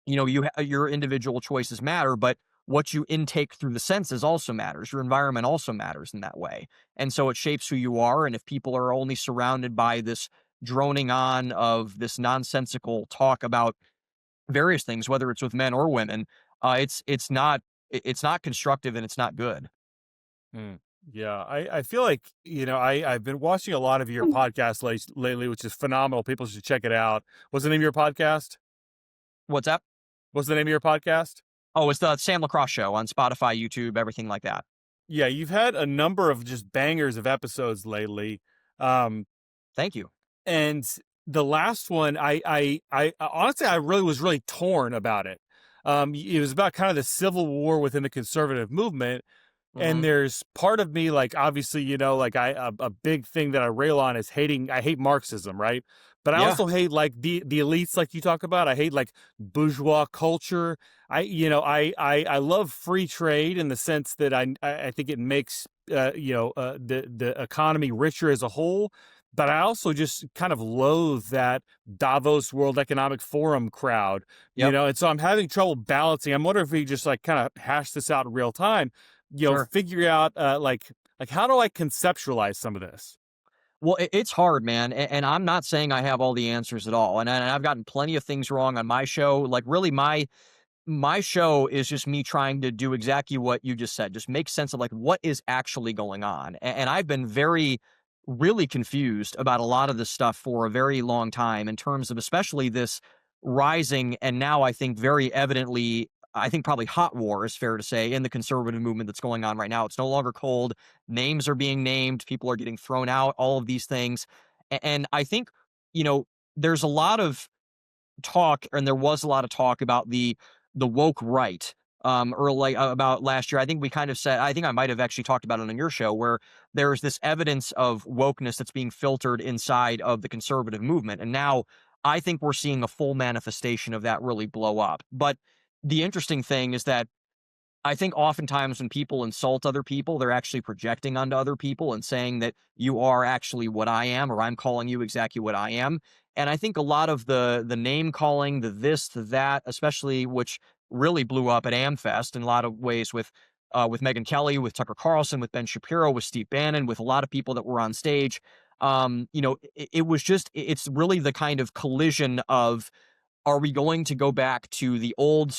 your individual choices matter, but what you intake through the senses also matters. Your environment also matters in that way, and so it shapes who you are. And if people are only surrounded by this droning on of this nonsensical talk about various things, whether it's with men or women, it's not it's not constructive and it's not good. Mm. Yeah, I feel like, I've been watching a lot of your podcasts lately, which is phenomenal. People should check it out. What's the name of your podcast? What's that? What's the name of your podcast? Oh, it's the Sam Lacrosse Show on Spotify, YouTube, everything like that. Yeah, you've had a number of just bangers of episodes lately. Um, Thank you. and the last one, I honestly, I really was really torn about it. It was about kind of the civil war within the conservative movement. And Mhm. there's part of me, like, obviously, like a big thing that I rail on is I hate Marxism, right? But I Yeah. also hate like the elites, like you talk about. I hate like bourgeois culture. I love free trade in the sense that I think it makes the economy richer as a whole. But I also just kind of loathe that Davos World Economic Forum crowd, Yep. and so I'm having trouble balancing. I'm wondering if we just like kind of hash this out in real time, Sure. figure out like how do I conceptualize some of this? Well, it's hard, man, and I'm not saying I have all the answers at all, and I've gotten plenty of things wrong on my show. Like, really, my show is just me trying to do exactly what you just said, just make sense of like what is actually going on. And I've been really confused about a lot of this stuff for a very long time in terms of especially this rising and now I think very evidently, I think probably hot war is fair to say in the conservative movement that's going on right now. It's no longer cold. Names are being named. People are getting thrown out, all of these things. And I think, you know, there's a lot of talk and there was a lot of talk about the woke right or like about last year. I think we kind of said, I think I might have actually talked about it on your show where there's this evidence of wokeness that's being filtered inside of the conservative movement, and now I think we're seeing a full manifestation of that really blow up. But the interesting thing is that I think oftentimes when people insult other people, they're actually projecting onto other people and saying that you are actually what I am, or I'm calling you exactly what I am. And I think a lot of the name calling, the this, the that, especially which really blew up at AmFest in a lot of ways with Megyn Kelly, with Tucker Carlson, with Ben Shapiro, with Steve Bannon, with a lot of people that were on stage. It was just it's really the kind of collision of are we going to go back to the old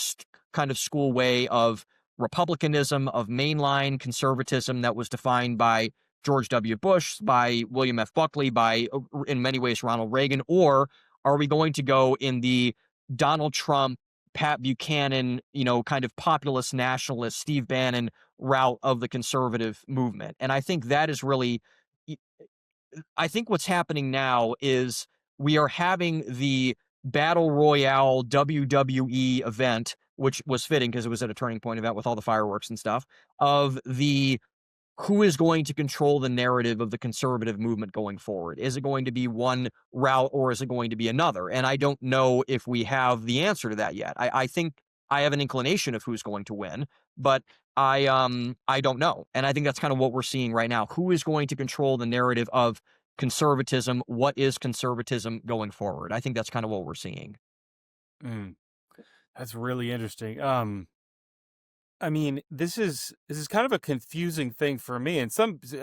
kind of school way of republicanism, of mainline conservatism that was defined by George W. Bush, by William F. Buckley, by, in many ways, Ronald Reagan? Or are we going to go in the Donald Trump, Pat Buchanan, kind of populist nationalist, Steve Bannon route of the conservative movement? And I think that is really, I think what's happening now is we are having the battle royale WWE event, which was fitting because it was at a turning point event with all the fireworks and stuff, of the who is going to control the narrative of the conservative movement going forward? Is it going to be one route or is it going to be another? And I don't know if we have the answer to that yet. I think I have an inclination of who's going to win, but I don't know. And I think that's kind of what we're seeing right now. Who is going to control the narrative of conservatism? What is conservatism going forward? I think that's kind of what we're seeing. Mm, that's really interesting. I mean, this is kind of a confusing thing for me, and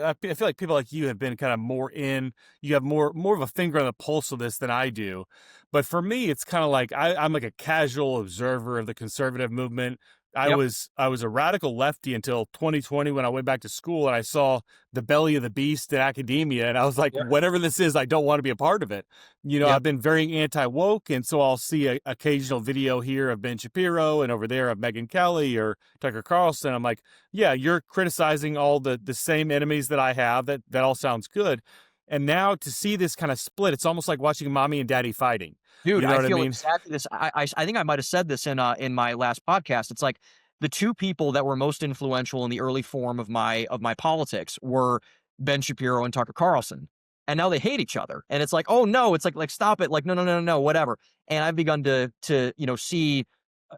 I feel like people like you have been kind of more in. You have more of a finger on the pulse of this than I do, but for me, it's kind of like I'm like a casual observer of the conservative movement. Yep. I was a radical lefty until 2020 when I went back to school and I saw the belly of the beast in academia, and I was like, Yep. whatever this is, I don't want to be a part of it. Yep. I've been very anti woke, and so I'll see a occasional video here of Ben Shapiro and over there of Megyn Kelly or Tucker Carlson. I'm like, yeah, you're criticizing all the same enemies that I have. That all sounds good. And now to see this kind of split, it's almost like watching mommy and daddy fighting. Dude, You know I what I feel mean? exactly this. I think I might have said this in my last podcast. It's like the two people that were most influential in the early form of my politics were Ben Shapiro and Tucker Carlson. And now they hate each other. And it's like, oh no, it's like stop it. Like, no, whatever. And I've begun to see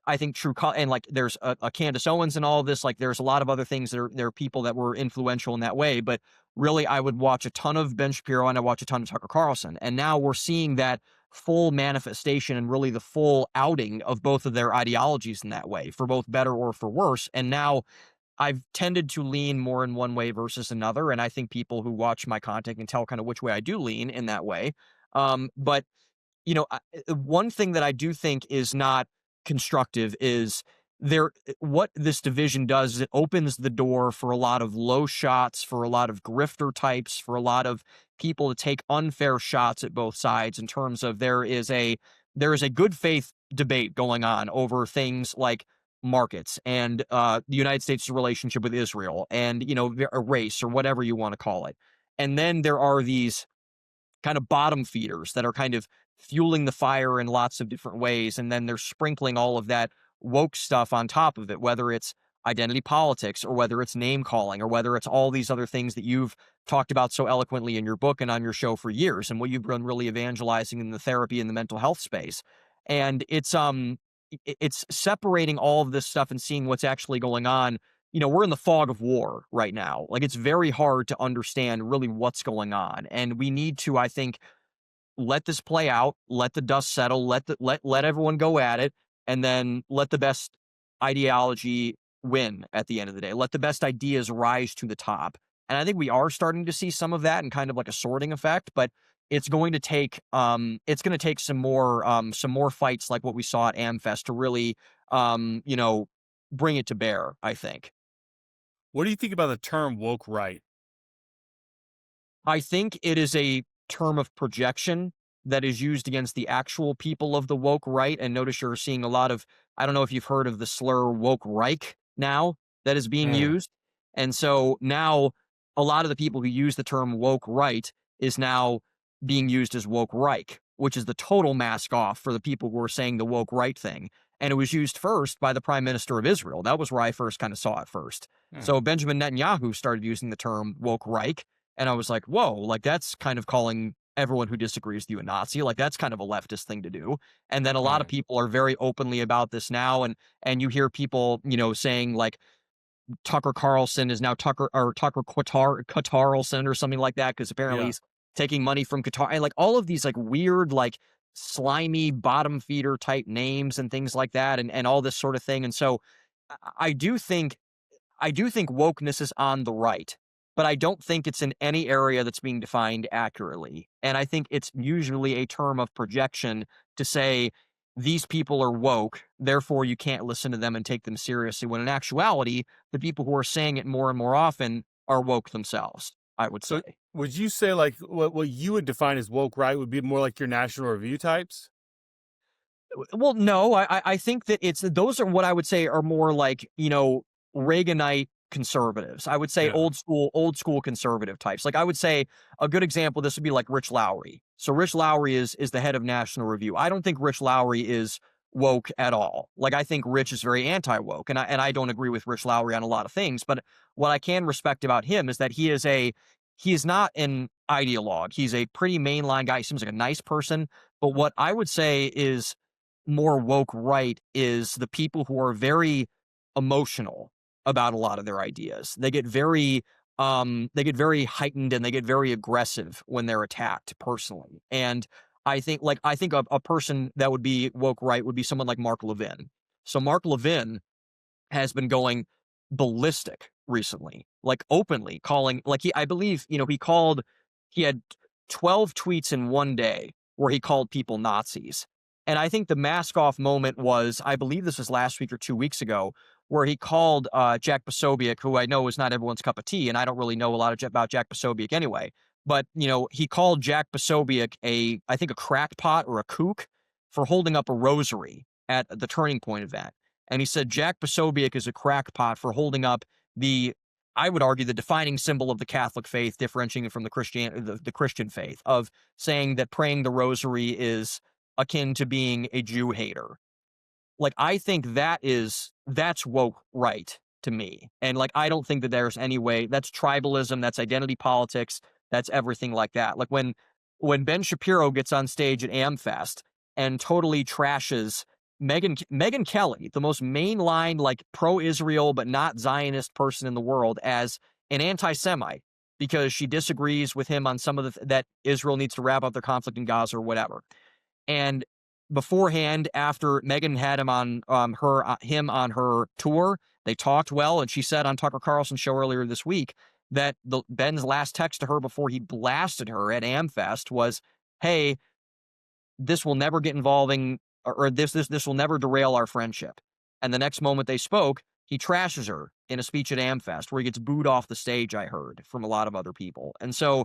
I think and like there's a Candace Owens and all of this. Like there's a lot of other things there are people that were influential in that way. But really, I would watch a ton of Ben Shapiro and I watch a ton of Tucker Carlson. And now we're seeing that full manifestation and really the full outing of both of their ideologies in that way, for both better or for worse. And now I've tended to lean more in one way versus another. And I think people who watch my content can tell kind of which way I do lean in that way. But one thing that I do think is not constructive is what this division does is it opens the door for a lot of low shots, for a lot of grifter types, for a lot of people to take unfair shots at both sides in terms of there is a good faith debate going on over things like markets and the United States' relationship with Israel and a race or whatever you want to call it. And then there are these kind of bottom feeders that are kind of fueling the fire in lots of different ways. And then they're sprinkling all of that woke stuff on top of it, whether it's identity politics or whether it's name calling or whether it's all these other things that you've talked about so eloquently in your book and on your show for years and what you've been really evangelizing in the therapy and the mental health space. And it's separating all of this stuff and seeing what's actually going on. We're in the fog of war right now. Like, it's very hard to understand really what's going on. And we need to, I think, let this play out, let the dust settle, let everyone go at it, and then let the best ideology win at the end of the day. Let the best ideas rise to the top. And I think we are starting to see some of that in kind of like a sorting effect, but it's going to take some more fights like what we saw at AmFest to really bring it to bear, I think. What do you think about the term woke right? I think it is a term of projection that is used against the actual people of the woke right. And notice you're seeing a lot of, I don't know if you've heard of the slur woke Reich now that is being Mm. used. And so now a lot of the people who use the term woke right is now being used as woke Reich, which is the total mask off for the people who are saying the woke right thing. And it was used first by the prime minister of Israel. That was where I first kind of saw it first. Mm. So Benjamin Netanyahu started using the term woke Reich. And I was like, whoa, like that's kind of calling everyone who disagrees with you a Nazi. Like that's kind of a leftist thing to do. And then a lot of Mm. people are very openly about this now. And you hear people, saying like Tucker Carlson is now Tucker Qatarlson or something like that, because apparently Yeah. he's taking money from Qatar. And like all of these like weird, like slimy bottom feeder type names and things like that, and all this sort of thing. And so I I do think I do think wokeness is on the right, but I don't think it's in any area that's being defined accurately. And I think it's usually a term of projection to say these people are woke, therefore you can't listen to them and take them seriously. When in actuality, the people who are saying it more and more often are woke themselves, I would So say. would you say like what you would define as woke right would be more like your National Review types? Well, no, I think that those are what I would say are more like, Reaganite conservatives. I would say Yeah. old school conservative types. Like I would say a good example, this would be like Rich Lowry. So Rich Lowry is the head of National Review. I don't think Rich Lowry is woke at all. Like I think Rich is very anti-woke, and I don't agree with Rich Lowry on a lot of things, but what I can respect about him is that he is not an ideologue. He's a pretty mainline guy. He seems like a nice person, but what I would say is more woke right is the people who are very emotional about a lot of their ideas. They get very heightened and they get very aggressive when they're attacked personally. And I think a person that would be woke right would be someone like Mark Levin. So Mark Levin has been going ballistic recently, like openly calling, like I believe, he had 12 tweets in one day where he called people Nazis. And I think the mask off moment was, I believe this was last week or 2 weeks ago, where he called Jack Posobiec, who I know is not everyone's cup of tea, and I don't really know a lot about Jack Posobiec anyway. But, he called Jack Posobiec I think a crackpot or a kook for holding up a rosary at the Turning Point event. And he said Jack Posobiec is a crackpot for holding up I would argue, the defining symbol of the Catholic faith, differentiating it from the Christian faith, of saying that praying the rosary is akin to being a Jew hater. Like, I think that's woke right to me. And like, I don't think that there's any way that's tribalism, that's identity politics, that's everything like that. Like when Ben Shapiro gets on stage at AmFest and totally trashes Megan Kelly, the most mainline, like pro-Israel but not Zionist person in the world, as an anti-Semite because she disagrees with him on some of that Israel needs to wrap up their conflict in Gaza or whatever. And beforehand, after Megan had him on him on her tour, they talked well, and she said on Tucker Carlson's show earlier this week that Ben's last text to her before he blasted her at AmFest was, "Hey, this will never get involving, or this will never derail our friendship." And the next moment they spoke, he trashes her in a speech at AmFest where he gets booed off the stage, I heard, from a lot of other people. And so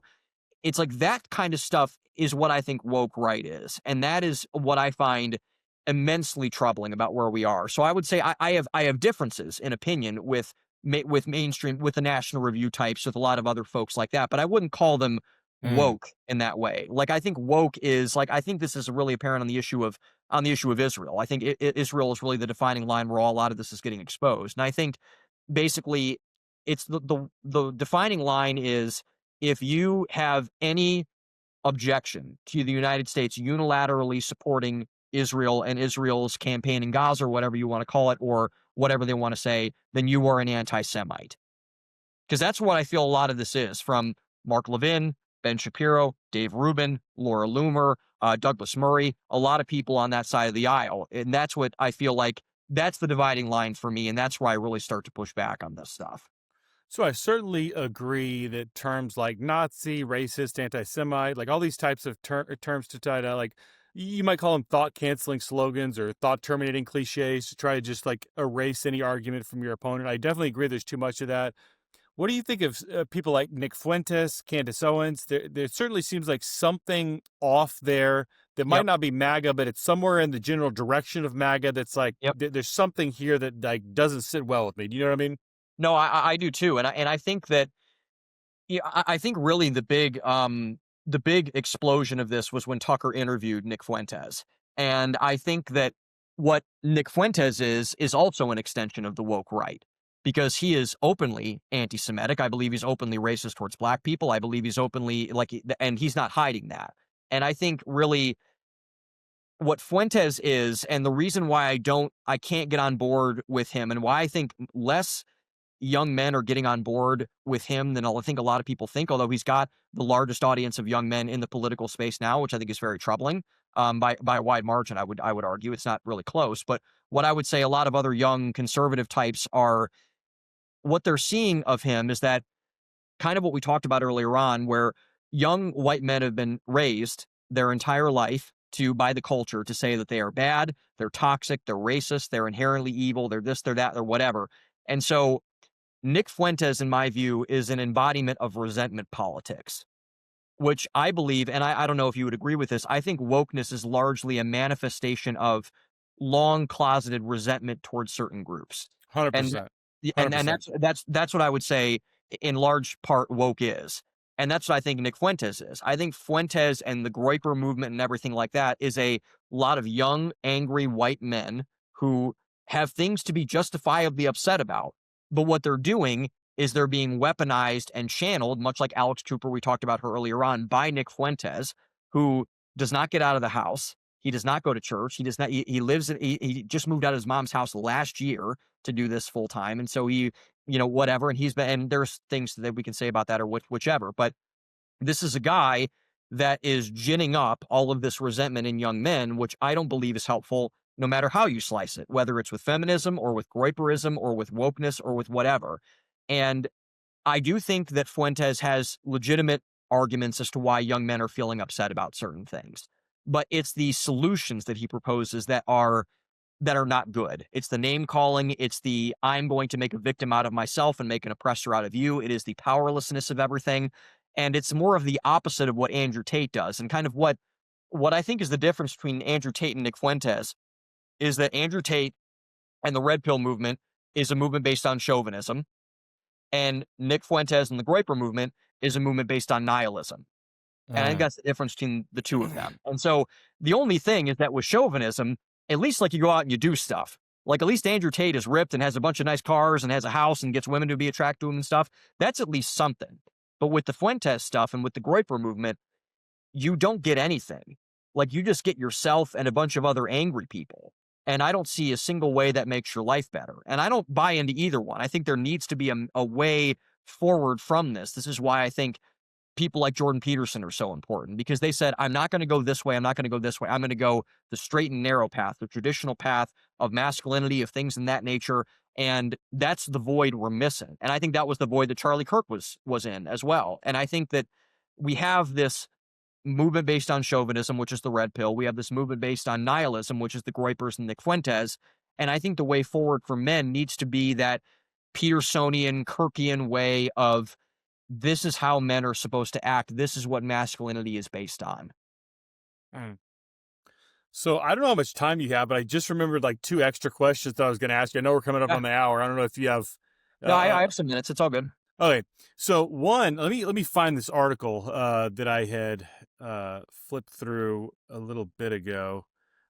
it's like that kind of stuff is what I think woke right is. And that is what I find immensely troubling about where we are. So I would say I have differences in opinion with with mainstream, with the National Review types, with a lot of other folks like that, but I wouldn't call them Mm. woke in that way. Like I think woke is like I think this is really apparent on the issue of Israel. I think Israel is really the defining line where a lot of this is getting exposed. And I think basically it's the defining line is if you have any objection to the United States unilaterally supporting Israel and Israel's campaign in Gaza, or whatever you want to call it, or whatever they want to say, then you are an anti-Semite. Because that's what I feel a lot of this is from Mark Levin, Ben Shapiro, Dave Rubin, Laura Loomer, Douglas Murray, a lot of people on that side of the aisle. And that's what I feel like that's the dividing line for me. And that's where I really start to push back on this stuff. So I certainly agree that terms like Nazi, racist, anti-Semite, like all these types of terms to try to like, you might call them thought canceling slogans or thought terminating cliches to try to just like erase any argument from your opponent. I definitely agree there's too much of that. What do you think of people like Nick Fuentes, Candace Owens? There certainly seems like something off there that might Yep. not be MAGA, but it's somewhere in the general direction of MAGA that's like, Yep. there's something here that like doesn't sit well with me. Do you know what I mean? No, I do too. And I think that yeah, I think really the big explosion of this was when Tucker interviewed Nick Fuentes. And I think that what Nick Fuentes is also an extension of the woke right because he is openly anti-Semitic. I believe he's openly racist towards black people. I believe he's openly and he's not hiding that. And I think really what Fuentes is, and the reason why I can't get on board with him and why I think less young men are getting on board with him than I think a lot of people think, although he's got the largest audience of young men in the political space now, which I think is very troubling by a wide margin. I would argue it's not really close. But what I would say a lot of other young conservative types are what they're seeing of him is that kind of what we talked about earlier on, where young white men have been raised their entire life to by the culture to say that they are bad, they're toxic, they're racist, they're inherently evil, they're this, they're that, or whatever. And so Nick Fuentes, in my view, is an embodiment of resentment politics, which I believe, and I don't know if you would agree with this, I think wokeness is largely a manifestation of long closeted resentment towards certain groups. And 100%. and 100%. that's what I would say in large part woke is. And that's what I think Nick Fuentes is. I think Fuentes and the Groyper movement and everything like that is a lot of young, angry white men who have things to be justifiably upset about. But what they're doing is they're being weaponized and channeled, much like Alex Cooper, we talked about her earlier on, by Nick Fuentes, who does not get out of the house. He does not go to church. He does not. He lives in. He just moved out of his mom's house last year to do this full time, and so he, whatever. And he's been. And there's things that we can say about that or whichever. But this is a guy that is ginning up all of this resentment in young men, which I don't believe is helpful no matter how you slice it, whether it's with feminism or with Groyperism or with wokeness or with whatever. And I do think that Fuentes has legitimate arguments as to why young men are feeling upset about certain things. But it's the solutions that he proposes that are not good. It's the name calling. It's the I'm going to make a victim out of myself and make an oppressor out of you. It is the powerlessness of everything. And it's more of the opposite of what Andrew Tate does. And kind of what I think is the difference between Andrew Tate and Nick Fuentes is that Andrew Tate and the Red Pill movement is a movement based on chauvinism. And Nick Fuentes and the Groyper movement is a movement based on nihilism. And I think Mm. that's the difference between the two of them. And so the only thing is that with chauvinism, at least like you go out and you do stuff. Like at least Andrew Tate is ripped and has a bunch of nice cars and has a house and gets women to be attracted to him and stuff. That's at least something. But with the Fuentes stuff and with the Groyper movement, you don't get anything. Like you just get yourself and a bunch of other angry people. And I don't see a single way that makes your life better. And I don't buy into either one. I think there needs to be a way forward from this. This is why I think people like Jordan Peterson are so important because they said, I'm not going to go this way. I'm not going to go this way. I'm going to go the straight and narrow path, the traditional path of masculinity, of things in that nature. And that's the void we're missing. And I think that was the void that Charlie Kirk was in as well. And I think that we have this movement based on chauvinism, which is the Red Pill. We have this movement based on nihilism, which is the Groypers and Nick Fuentes. And I think the way forward for men needs to be that Petersonian, Kirkian way of this is how men are supposed to act. This is what masculinity is based on. Mm. So I don't know how much time you have, but I just remembered like two extra questions that I was going to ask you. I know we're coming up Yeah. on the hour. I don't know if you have. No, I have some minutes. It's all good. Okay, so one, let me find this article that I had flipped through a little bit ago.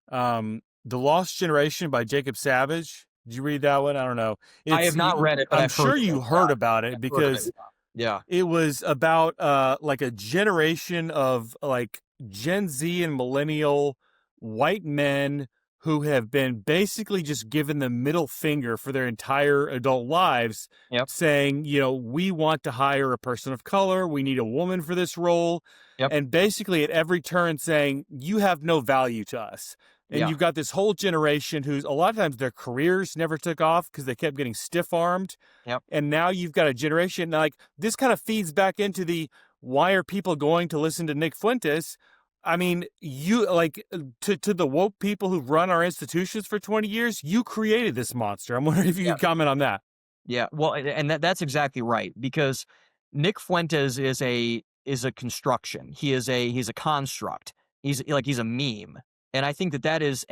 The Lost Generation by Jacob Savage. Did you read that one? I don't know. I have not read it, but I'm I've heard sure of it. you heard about it I've heard of it. because Yeah. it was about like a generation of like Gen Z and millennial white men who have been basically just given the middle finger for their entire adult lives, Yep. saying, we want to hire a person of color, we need a woman for this role, Yep. and basically at every turn saying, you have no value to us. And Yeah. you've got this whole generation who's a lot of times their careers never took off because they kept getting stiff-armed. Yep. And now you've got a generation like this kind of feeds back into the why are people going to listen to Nick Fuentes? I mean, you like to the woke people who've run our institutions for 20 years, you created this monster. I'm wondering if you Yeah. could comment on that. Yeah. Well, and that's exactly right, because Nick Fuentes is a construction. He's a construct. He's a meme. And I think that is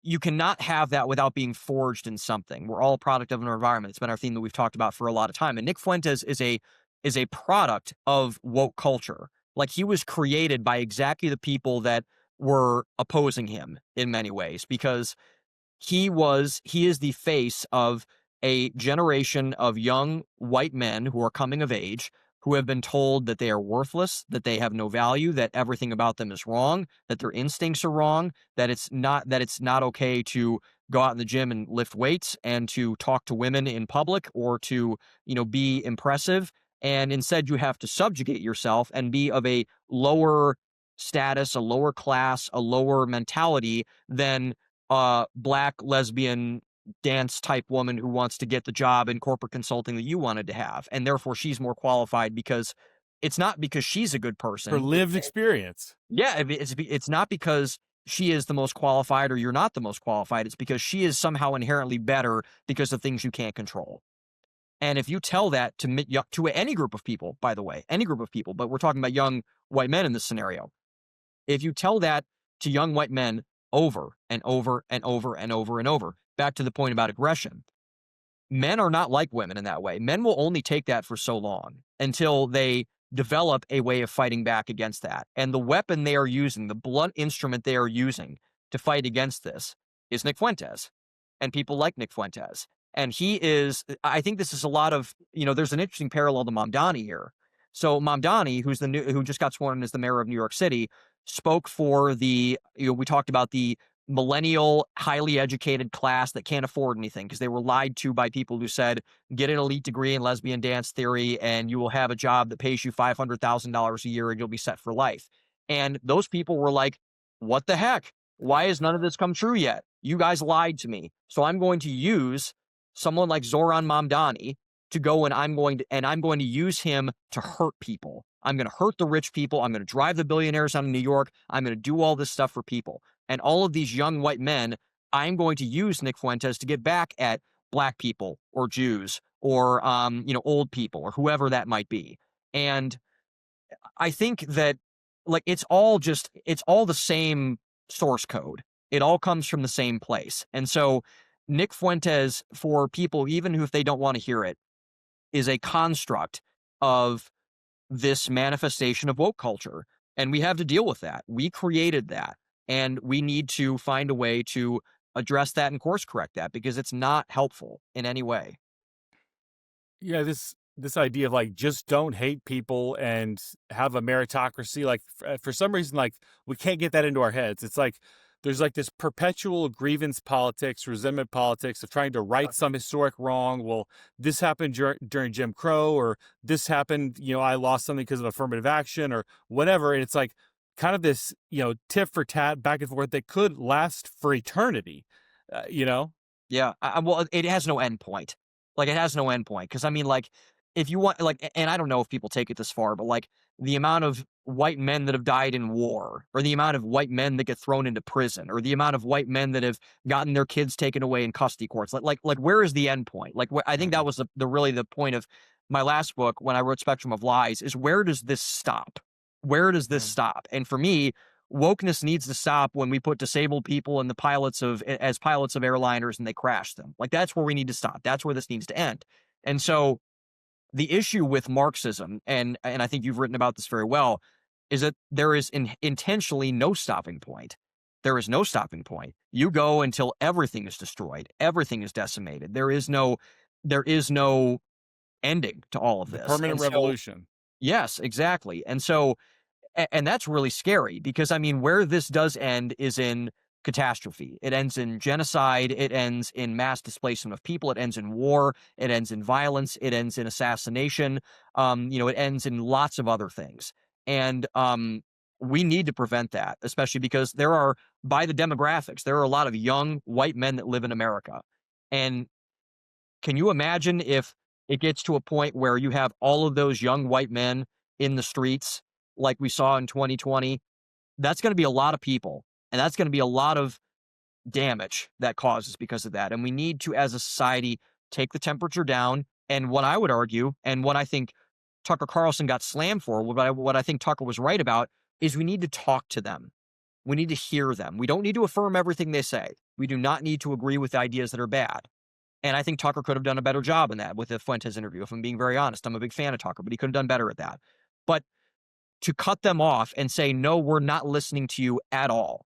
you cannot have that without being forged in something. We're all a product of our environment. It's been our theme that we've talked about for a lot of time. And Nick Fuentes is a product of woke culture. Like, he was created by exactly the people that were opposing him in many ways, because he is the face of a generation of young white men who are coming of age, who have been told that they are worthless, that they have no value, that everything about them is wrong, that their instincts are wrong, that it's not okay to go out in the gym and lift weights and to talk to women in public, or to, be impressive. And instead you have to subjugate yourself and be of a lower status, a lower class, a lower mentality than black lesbian dance type woman who wants to get the job in corporate consulting that you wanted to have. And therefore she's more qualified, because it's not because she's a good person. For lived experience. Yeah, it's not because she is the most qualified or you're not the most qualified. It's because she is somehow inherently better because of things you can't control. And if you tell that to any group of people, by the way, any group of people, but we're talking about young white men in this scenario. If you tell that to young white men over and over and over and over and over, back to the point about aggression, men are not like women in that way. Men will only take that for so long until they develop a way of fighting back against that. And the weapon they are using, the blunt instrument they are using to fight against this, is Nick Fuentes and people like Nick Fuentes. And I think this is a lot of, there's an interesting parallel to Mamdani here. So Mamdani, who just got sworn in as the mayor of New York City, spoke for we talked about the millennial, highly educated class that can't afford anything because they were lied to by people who said, get an elite degree in lesbian dance theory and you will have a job that pays you $500,000 a year and you'll be set for life. And those people were like, what the heck? Why has none of this come true yet? You guys lied to me. So I'm going to use someone like Zoran Mamdani to go, and I'm going to use him to hurt people. I'm going to hurt the rich people. I'm going to drive the billionaires out of New York. I'm going to do all this stuff for people. And all of these young white men, I'm going to use Nick Fuentes to get back at black people or Jews or, old people or whoever that might be. And I think that, like, it's all the same source code. It all comes from the same place. And so Nick Fuentes, for people, even if they don't want to hear it, is a construct of this manifestation of woke culture. And we have to deal with that. We created that. And we need to find a way to address that and course correct that, because it's not helpful in any way. Yeah, this idea of like just don't hate people and have a meritocracy, like for some reason, like we can't get that into our heads. It's like there's like this perpetual grievance politics, resentment politics of trying to right some historic wrong. Well, this happened during Jim Crow, or this happened, I lost something because of affirmative action or whatever. And it's like kind of this, tit for tat back and forth that could last for eternity, Yeah. Well, it has no end point. Like, it has no end point. Because, I mean, like, if you want, like, and I don't know if people take it this far, but like the amount of white men that have died in war, or the amount of white men that get thrown into prison, or the amount of white men that have gotten their kids taken away in custody courts. Like where is the end point? Like, I think that Mhm. was the really the point of my last book when I wrote Spectrum of Lies, is where does this stop? Where does this Mhm. stop? And for me, wokeness needs to stop when we put disabled people in the pilots of as pilots of airliners and they crash them. Like, that's where we need to stop. That's where this needs to end. And so the issue with Marxism, and I think you've written about this very well, is that there is intentionally no stopping point. There is no stopping point. You go until everything is destroyed, everything is decimated. There is no ending to all of The this. permanent And so, revolution. yes, exactly. And so, and that's really scary because, I mean, where this does end is in catastrophe. It ends in genocide. It ends in mass displacement of people. It ends in war. It ends in violence. It ends in assassination. It ends in lots of other things. And we need to prevent that, especially because by the demographics, there are a lot of young white men that live in America. And can you imagine if it gets to a point where you have all of those young white men in the streets like we saw in 2020? That's going to be a lot of people, and that's going to be a lot of damage that causes because of that. And we need to, as a society, take the temperature down. And what I would argue, and what I think Tucker Carlson got slammed for, what I think Tucker was right about, is we need to talk to them. We need to hear them. We don't need to affirm everything they say. We do not need to agree with ideas that are bad. And I think Tucker could have done a better job in that with the Fuentes interview, if I'm being very honest. I'm a big fan of Tucker, but he could have done better at that. But to cut them off and say, no, we're not listening to you at all.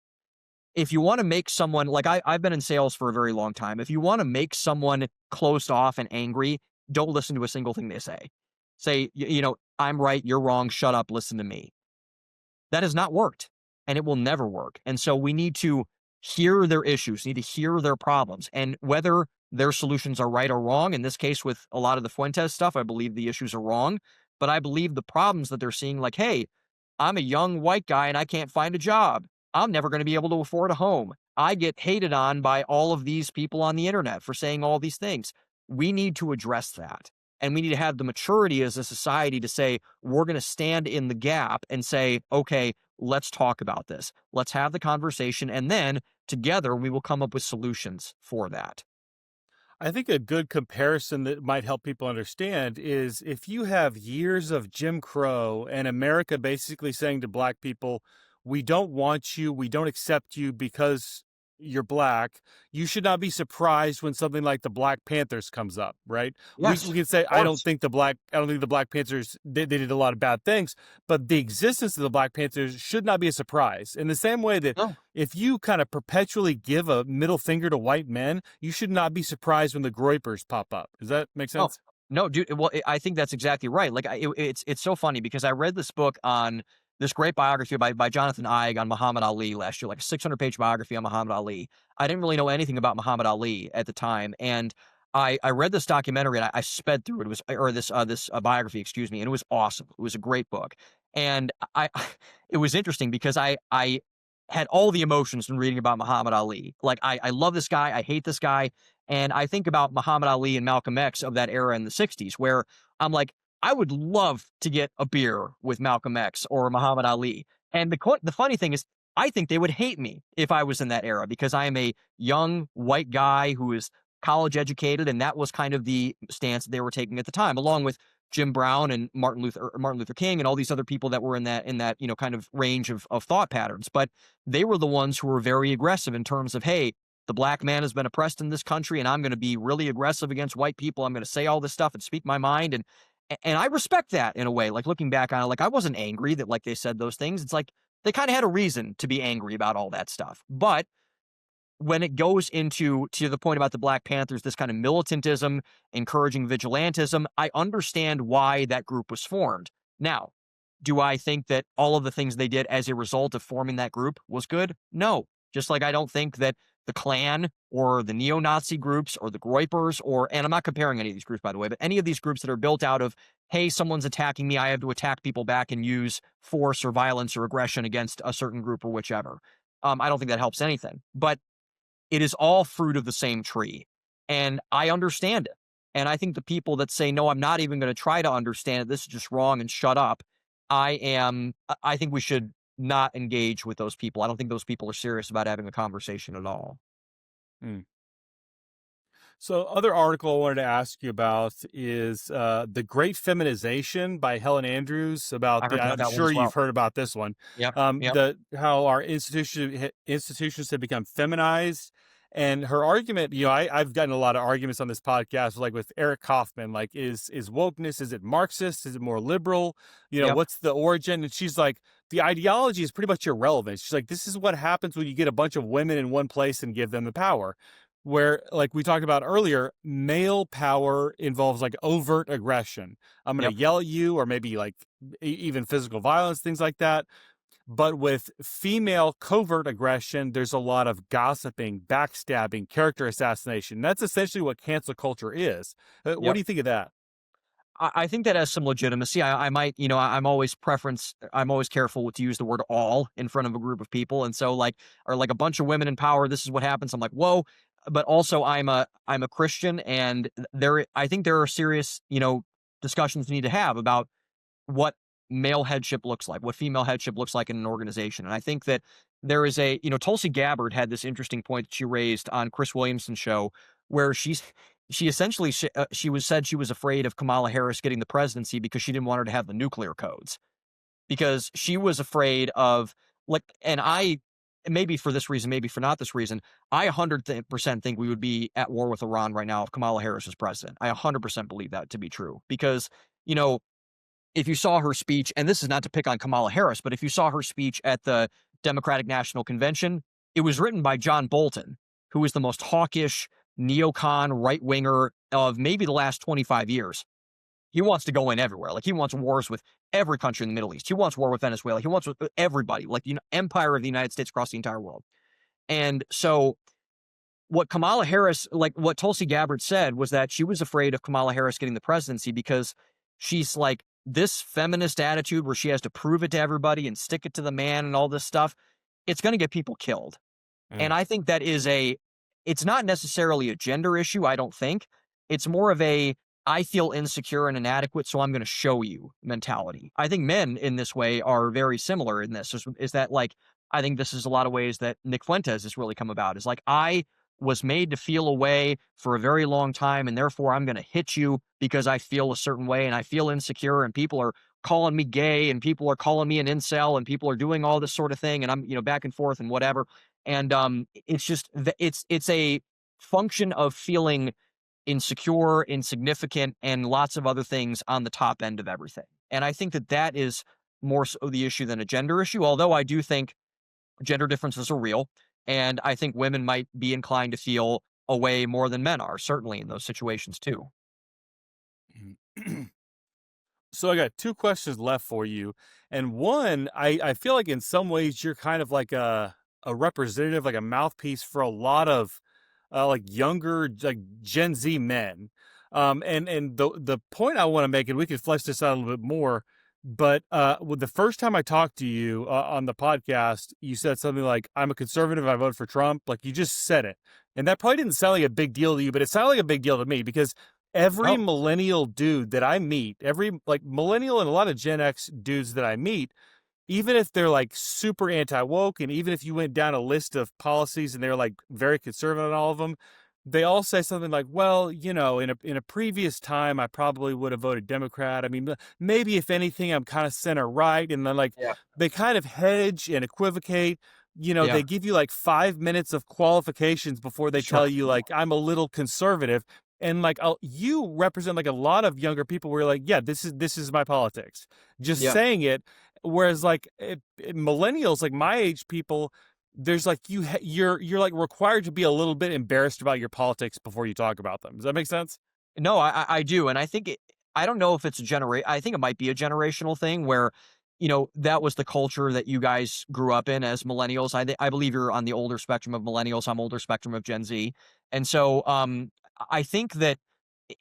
If you want to make someone, like I've been in sales for a very long time. If you want to make someone closed off and angry, don't listen to a single thing they say. Say, I'm right, you're wrong, shut up, listen to me. That has not worked, and it will never work. And so we need to hear their issues, need to hear their problems, and whether their solutions are right or wrong. In this case, with a lot of the Fuentes stuff, I believe the issues are wrong, but I believe the problems that they're seeing, like, hey, I'm a young white guy and I can't find a job. I'm never going to be able to afford a home. I get hated on by all of these people on the internet for saying all these things. We need to address that. And we need to have the maturity as a society to say, we're going to stand in the gap and say, okay, let's talk about this. Let's have the conversation. And then together we will come up with solutions for that. I think a good comparison that might help people understand is if you have years of Jim Crow and America basically saying to black people, we don't want you, we don't accept you because you're black, you should not be surprised when something like the Black Panthers comes up, right? We Yes, can say, of course. I don't think the Black Panthers, they did a lot of bad things, but the existence of the Black Panthers should not be a surprise. In the same way that No, if you kind of perpetually give a middle finger to white men, you should not be surprised when the groypers pop up. Does that make no, sense? no, dude. Well, I think that's exactly right. Like, it's so funny because I read this book on this great biography by Jonathan Eig on Muhammad Ali last year, like a 600-page biography on Muhammad Ali. I didn't really know anything about Muhammad Ali at the time, and I read this documentary and I sped through it. It was, or this biography, excuse me, and it was awesome. It was a great book, and it was interesting because I had all the emotions when reading about Muhammad Ali. Like, I love this guy, I hate this guy, and I think about Muhammad Ali and Malcolm X of that era in the 60s, where I'm like, I would love to get a beer with Malcolm X or Muhammad Ali. And the funny thing is, I think they would hate me if I was in that era because I am a young white guy who is college educated, and that was kind of the stance they were taking at the time, along with Jim Brown and Martin Luther King and all these other people that were in that kind of range of thought patterns. But they were the ones who were very aggressive in terms of, hey, the black man has been oppressed in this country, and I'm going to be really aggressive against white people. I'm going to say all this stuff and speak my mind, and I respect that in a way. Like, looking back on it, like, I wasn't angry that, like, they said those things. It's like they kind of had a reason to be angry about all that stuff. But when it goes into, to the point about the Black Panthers, this kind of militantism, encouraging vigilantism, I understand why that group was formed. Now, do I think that all of the things they did as a result of forming that group was good? No. Just like I don't think that the Klan or the neo-Nazi groups or the Groypers, and I'm not comparing any of these groups, by the way, but any of these groups that are built out of, hey, someone's attacking me, I have to attack people back and use force or violence or aggression against a certain group or whichever. I don't think that helps anything. But it is all fruit of the same tree. And I understand it. And I think the people that say, no, I'm not even going to try to understand it, this is just wrong and shut up, I think we should not engage with those people. I don't think those people are serious about having a conversation at all. Mm. So, other article I wanted to ask you about is "The Great Feminization" by Helen Andrews. I About heard about I'm that one sure as you've well. heard about this one. Yep, yep, The how our institutions have become feminized, and her argument. I've gotten a lot of arguments on this podcast, like with Eric Kaufman. Like, is wokeness? Is it Marxist? Is it more liberal? yep, What's the origin? And she's like, the ideology is pretty much irrelevant. She's like, this is what happens when you get a bunch of women in one place and give them the power, where, like we talked about earlier, male power involves like overt aggression. I'm going yep, to yell at you, or maybe like even physical violence, things like that. But with female covert aggression, there's a lot of gossiping, backstabbing, character assassination. That's essentially what cancel culture is. What yep. do you think of that? I think that has some legitimacy. I might, I'm always careful to use the word all in front of a group of people. And so like, or like a bunch of women in power, this is what happens. I'm like, whoa. But also I'm a Christian, and I think there are serious, discussions we need to have about what male headship looks like, what female headship looks like in an organization. And I think that there is Tulsi Gabbard had this interesting point that she raised on Chris Williamson's show, where she essentially she was said she was afraid of Kamala Harris getting the presidency because she didn't want her to have the nuclear codes, because she was afraid of, like, and I, maybe for this reason, maybe for not this reason, I 100% think we would be at war with Iran right now if Kamala Harris was president. I 100% believe that to be true because, you know, if you saw her speech, and this is not to pick on Kamala Harris, but if you saw her speech at the Democratic National Convention, it was written by John Bolton, who is the most hawkish neocon right winger of maybe the last 25 years. He wants to go in everywhere. Like, he wants wars with every country in the Middle East. He wants war with Venezuela. He wants with everybody, like the empire of the United States across the entire world. And so what Kamala Harris, like what Tulsi Gabbard said, was that she was afraid of Kamala Harris getting the presidency because she's like this feminist attitude where she has to prove it to everybody and stick it to the man and all this stuff. It's going to get people killed. And Mm, I think that it's not necessarily a gender issue. I don't think it's more of I feel insecure and inadequate, so I'm going to show you mentality. I think men in this way are very similar in this. Is that like, I think this is a lot of ways that Nick Fuentes has really come about. Is like, I was made to feel a way for a very long time, and therefore I'm going to hit you because I feel a certain way and I feel insecure, and people are calling me gay, and people are calling me an incel, and people are doing all this sort of thing, and I'm, back and forth and whatever. And it's just it's a function of feeling insecure, insignificant, and lots of other things on the top end of everything. And I think that that is more so the issue than a gender issue, although I do think gender differences are real. And I think women might be inclined to feel a way more than men are, certainly in those situations too. mm. So I got two questions left for you. And one, I feel like in some ways you're kind of like a representative, like a mouthpiece for a lot of like younger, like Gen Z men. And the point I want to make, and we could flesh this out a little bit more, but the first time I talked to you on the podcast, you said something like, "I'm a conservative. I voted for Trump." Like, you just said it, and that probably didn't sound like a big deal to you, but it sounded like a big deal to me because every Oh, millennial dude that I meet, every like millennial and a lot of Gen X dudes that I meet, even if they're like super anti woke, and even if you went down a list of policies and they're like very conservative on all of them, they all say something like, "Well, in a previous time, I probably would have voted Democrat. I mean, maybe if anything, I'm kind of center right." And then like yeah, they kind of hedge and equivocate. yeah, They give you like 5 minutes of qualifications before they sure, tell you like, "I'm a little conservative." And like, you represent like a lot of younger people where you're like, "Yeah, this is my politics." Just yeah. saying it. Whereas like millennials, like my age people, there's like you're like required to be a little bit embarrassed about your politics before you talk about them. Does that make sense? No, I do, and I think I don't know if it's a I think it might be a generational thing where, that was the culture that you guys grew up in as millennials. I believe you're on the older spectrum of millennials. I'm older spectrum of Gen Z, and so I think that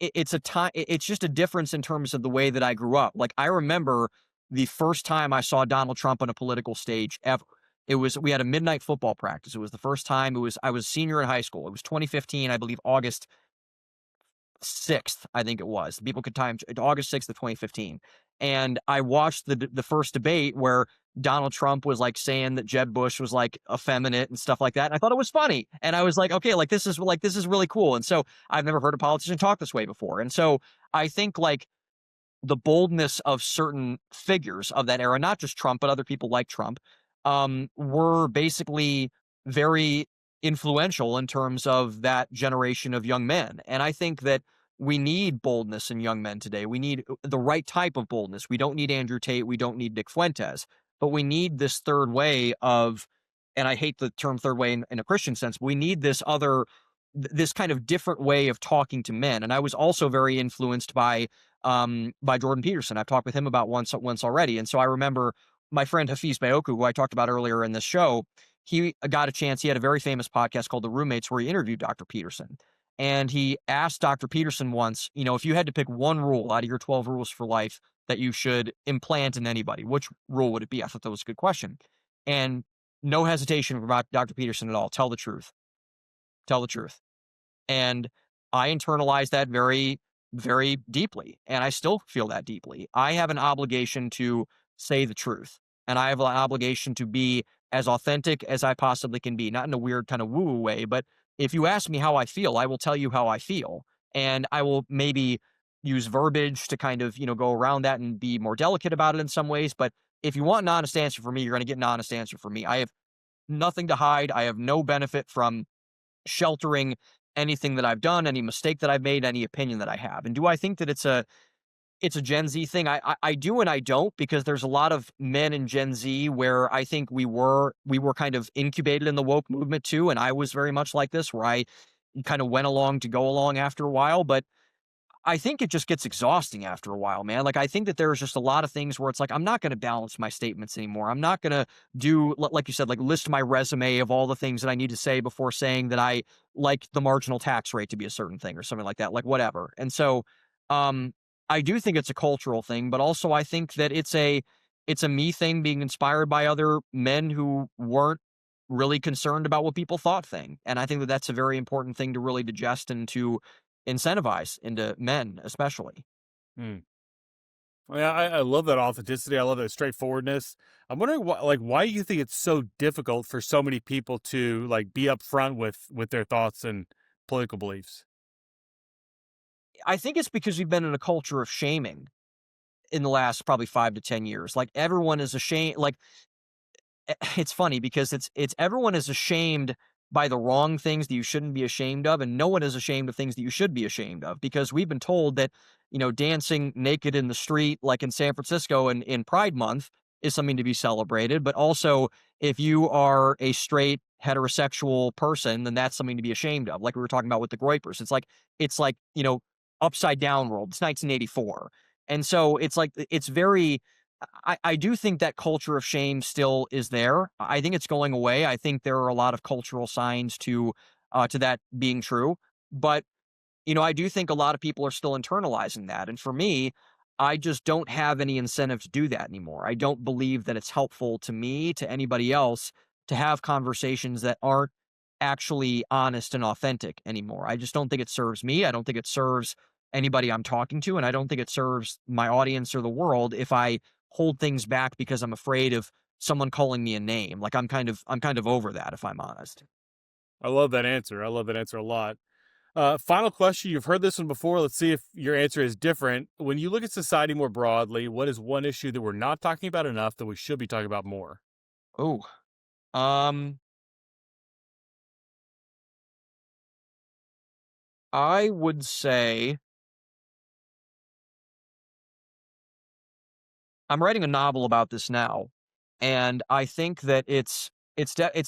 it's a time. It's just a difference in terms of the way that I grew up. Like, I remember the first time I saw Donald Trump on a political stage ever. We had a midnight football practice. It was the first time. I was a senior in high school. It was 2015, I believe, August 6th, I think it was. People could time August 6th of 2015. And I watched the first debate where Donald Trump was like saying that Jeb Bush was like effeminate and stuff like that. And I thought it was funny. And I was like, okay, like this is really cool. And so I've never heard a politician talk this way before. And so I think like the boldness of certain figures of that era, not just Trump, but other people like Trump, were basically very influential in terms of that generation of young men. And I think that we need boldness in young men today. We need the right type of boldness. We don't need Andrew Tate. We don't need Nick Fuentes, but we need this third way of, and I hate the term third way in a Christian sense, but we need this other, this kind of different way of talking to men. And I was also very influenced by Jordan Peterson. I've talked with him about once already. And so I remember my friend Hafiz Bayoku, who I talked about earlier in this show, he got a chance. He had a very famous podcast called The Roommates where he interviewed Dr. Peterson. And he asked Dr. Peterson once, if you had to pick one rule out of your 12 rules for life that you should implant in anybody, which rule would it be? I thought that was a good question. And no hesitation from Dr. Peterson at all. Tell the truth. Tell the truth. And I internalized that very, very deeply. And I still feel that deeply. I have an obligation to say the truth. And I have an obligation to be as authentic as I possibly can be, not in a weird kind of woo-woo way, but if you ask me how I feel, I will tell you how I feel. And I will maybe use verbiage to kind of, go around that and be more delicate about it in some ways. But if you want an honest answer from me, you're going to get an honest answer from me. I have nothing to hide. I have no benefit from sheltering anything that I've done, any mistake that I've made, any opinion that I have. And do I think that it's a Gen Z thing? I do and I don't, because there's a lot of men in Gen Z where I think we were kind of incubated in the woke movement too, and I was very much like this, where I kind of went along to go along after a while, but I think it just gets exhausting after a while, man. Like, I think that there's just a lot of things where it's like, I'm not going to balance my statements anymore. I'm not going to like you said, like list my resume of all the things that I need to say before saying that I like the marginal tax rate to be a certain thing or something like that, like whatever. And so, um, I do think it's a cultural thing, but also I think that it's a me thing being inspired by other men who weren't really concerned about what people thought thing. And I think that that's a very important thing to really digest and to incentivize into men, especially. Hmm. Yeah, I love that authenticity. I love that straightforwardness. I'm wondering why you think it's so difficult for so many people to like be upfront with their thoughts and political beliefs. I think it's because we've been in a culture of shaming in the last probably 5 to 10 years. Like, everyone is ashamed. Like, it's funny because it's everyone is ashamed by the wrong things that you shouldn't be ashamed of, and no one is ashamed of things that you should be ashamed of, because we've been told that, dancing naked in the street, like in San Francisco in Pride Month, is something to be celebrated. But also, if you are a straight heterosexual person, then that's something to be ashamed of. Like we were talking about with the Groypers. It's like, upside down world. It's 1984. And so it's like it's very I do think that culture of shame still is there. I think it's going away. I think there are a lot of cultural signs to that being true. But I do think a lot of people are still internalizing that. And for me, I just don't have any incentive to do that anymore. I don't believe that it's helpful to me, to anybody else, to have conversations that aren't actually honest and authentic anymore. I just don't think it serves me. I don't think it serves anybody I'm talking to. And I don't think it serves my audience or the world if I hold things back because I'm afraid of someone calling me a name. Like, I'm kind of over that, if I'm honest. I love that answer. I love that answer a lot. Final question. You've heard this one before. Let's see if your answer is different. When you look at society more broadly, what is one issue that we're not talking about enough that we should be talking about more? Oh, um, I would say I'm writing a novel about this now, and I think that it's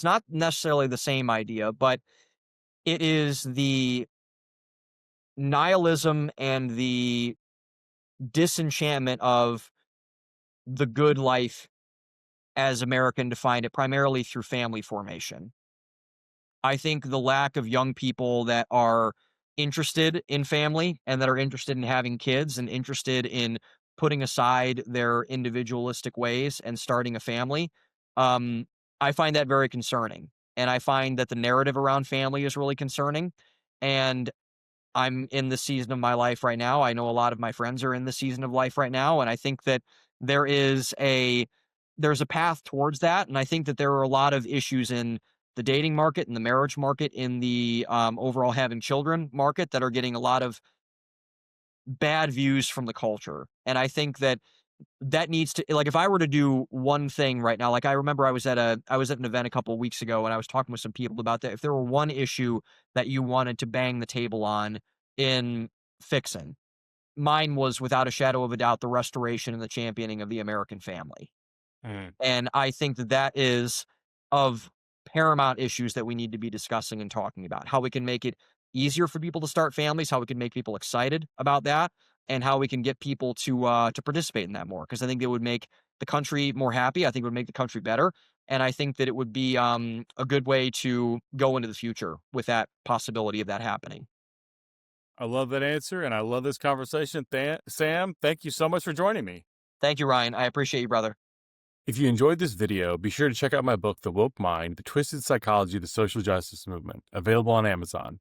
not necessarily the same idea, but it is the nihilism and the disenchantment of the good life as American defined it, primarily through family formation. I think the lack of young people that are interested in family and that are interested in having kids and interested in putting aside their individualistic ways and starting a family, um, I find that very concerning. And I find that the narrative around family is really concerning. And I'm in the season of my life right now. I know a lot of my friends are in the season of life right now, and I think that there is a there's a path towards that, and I think that there are a lot of issues in the dating market, in the marriage market, in the overall having children market that are getting a lot of bad views from the culture. And I think that that needs to, like, if I were to do one thing right now, like I remember I was at an event a couple of weeks ago and I was talking with some people about that. If there were one issue that you wanted to bang the table on in fixing, mine was without a shadow of a doubt the restoration and the championing of the American family. Mm. And I think that that is of paramount issues that we need to be discussing and talking about. How we can make it easier for people to start families, how we can make people excited about that, and how we can get people to participate in that more. Because I think it would make the country more happy. I think it would make the country better. And I think that it would be a good way to go into the future with that possibility of that happening. I love that answer, and I love this conversation. Sam, thank you so much for joining me. Thank you, Ryan. I appreciate you, brother. If you enjoyed this video, be sure to check out my book, The Woke Mind, The Twisted Psychology of the Social Justice Movement, available on Amazon.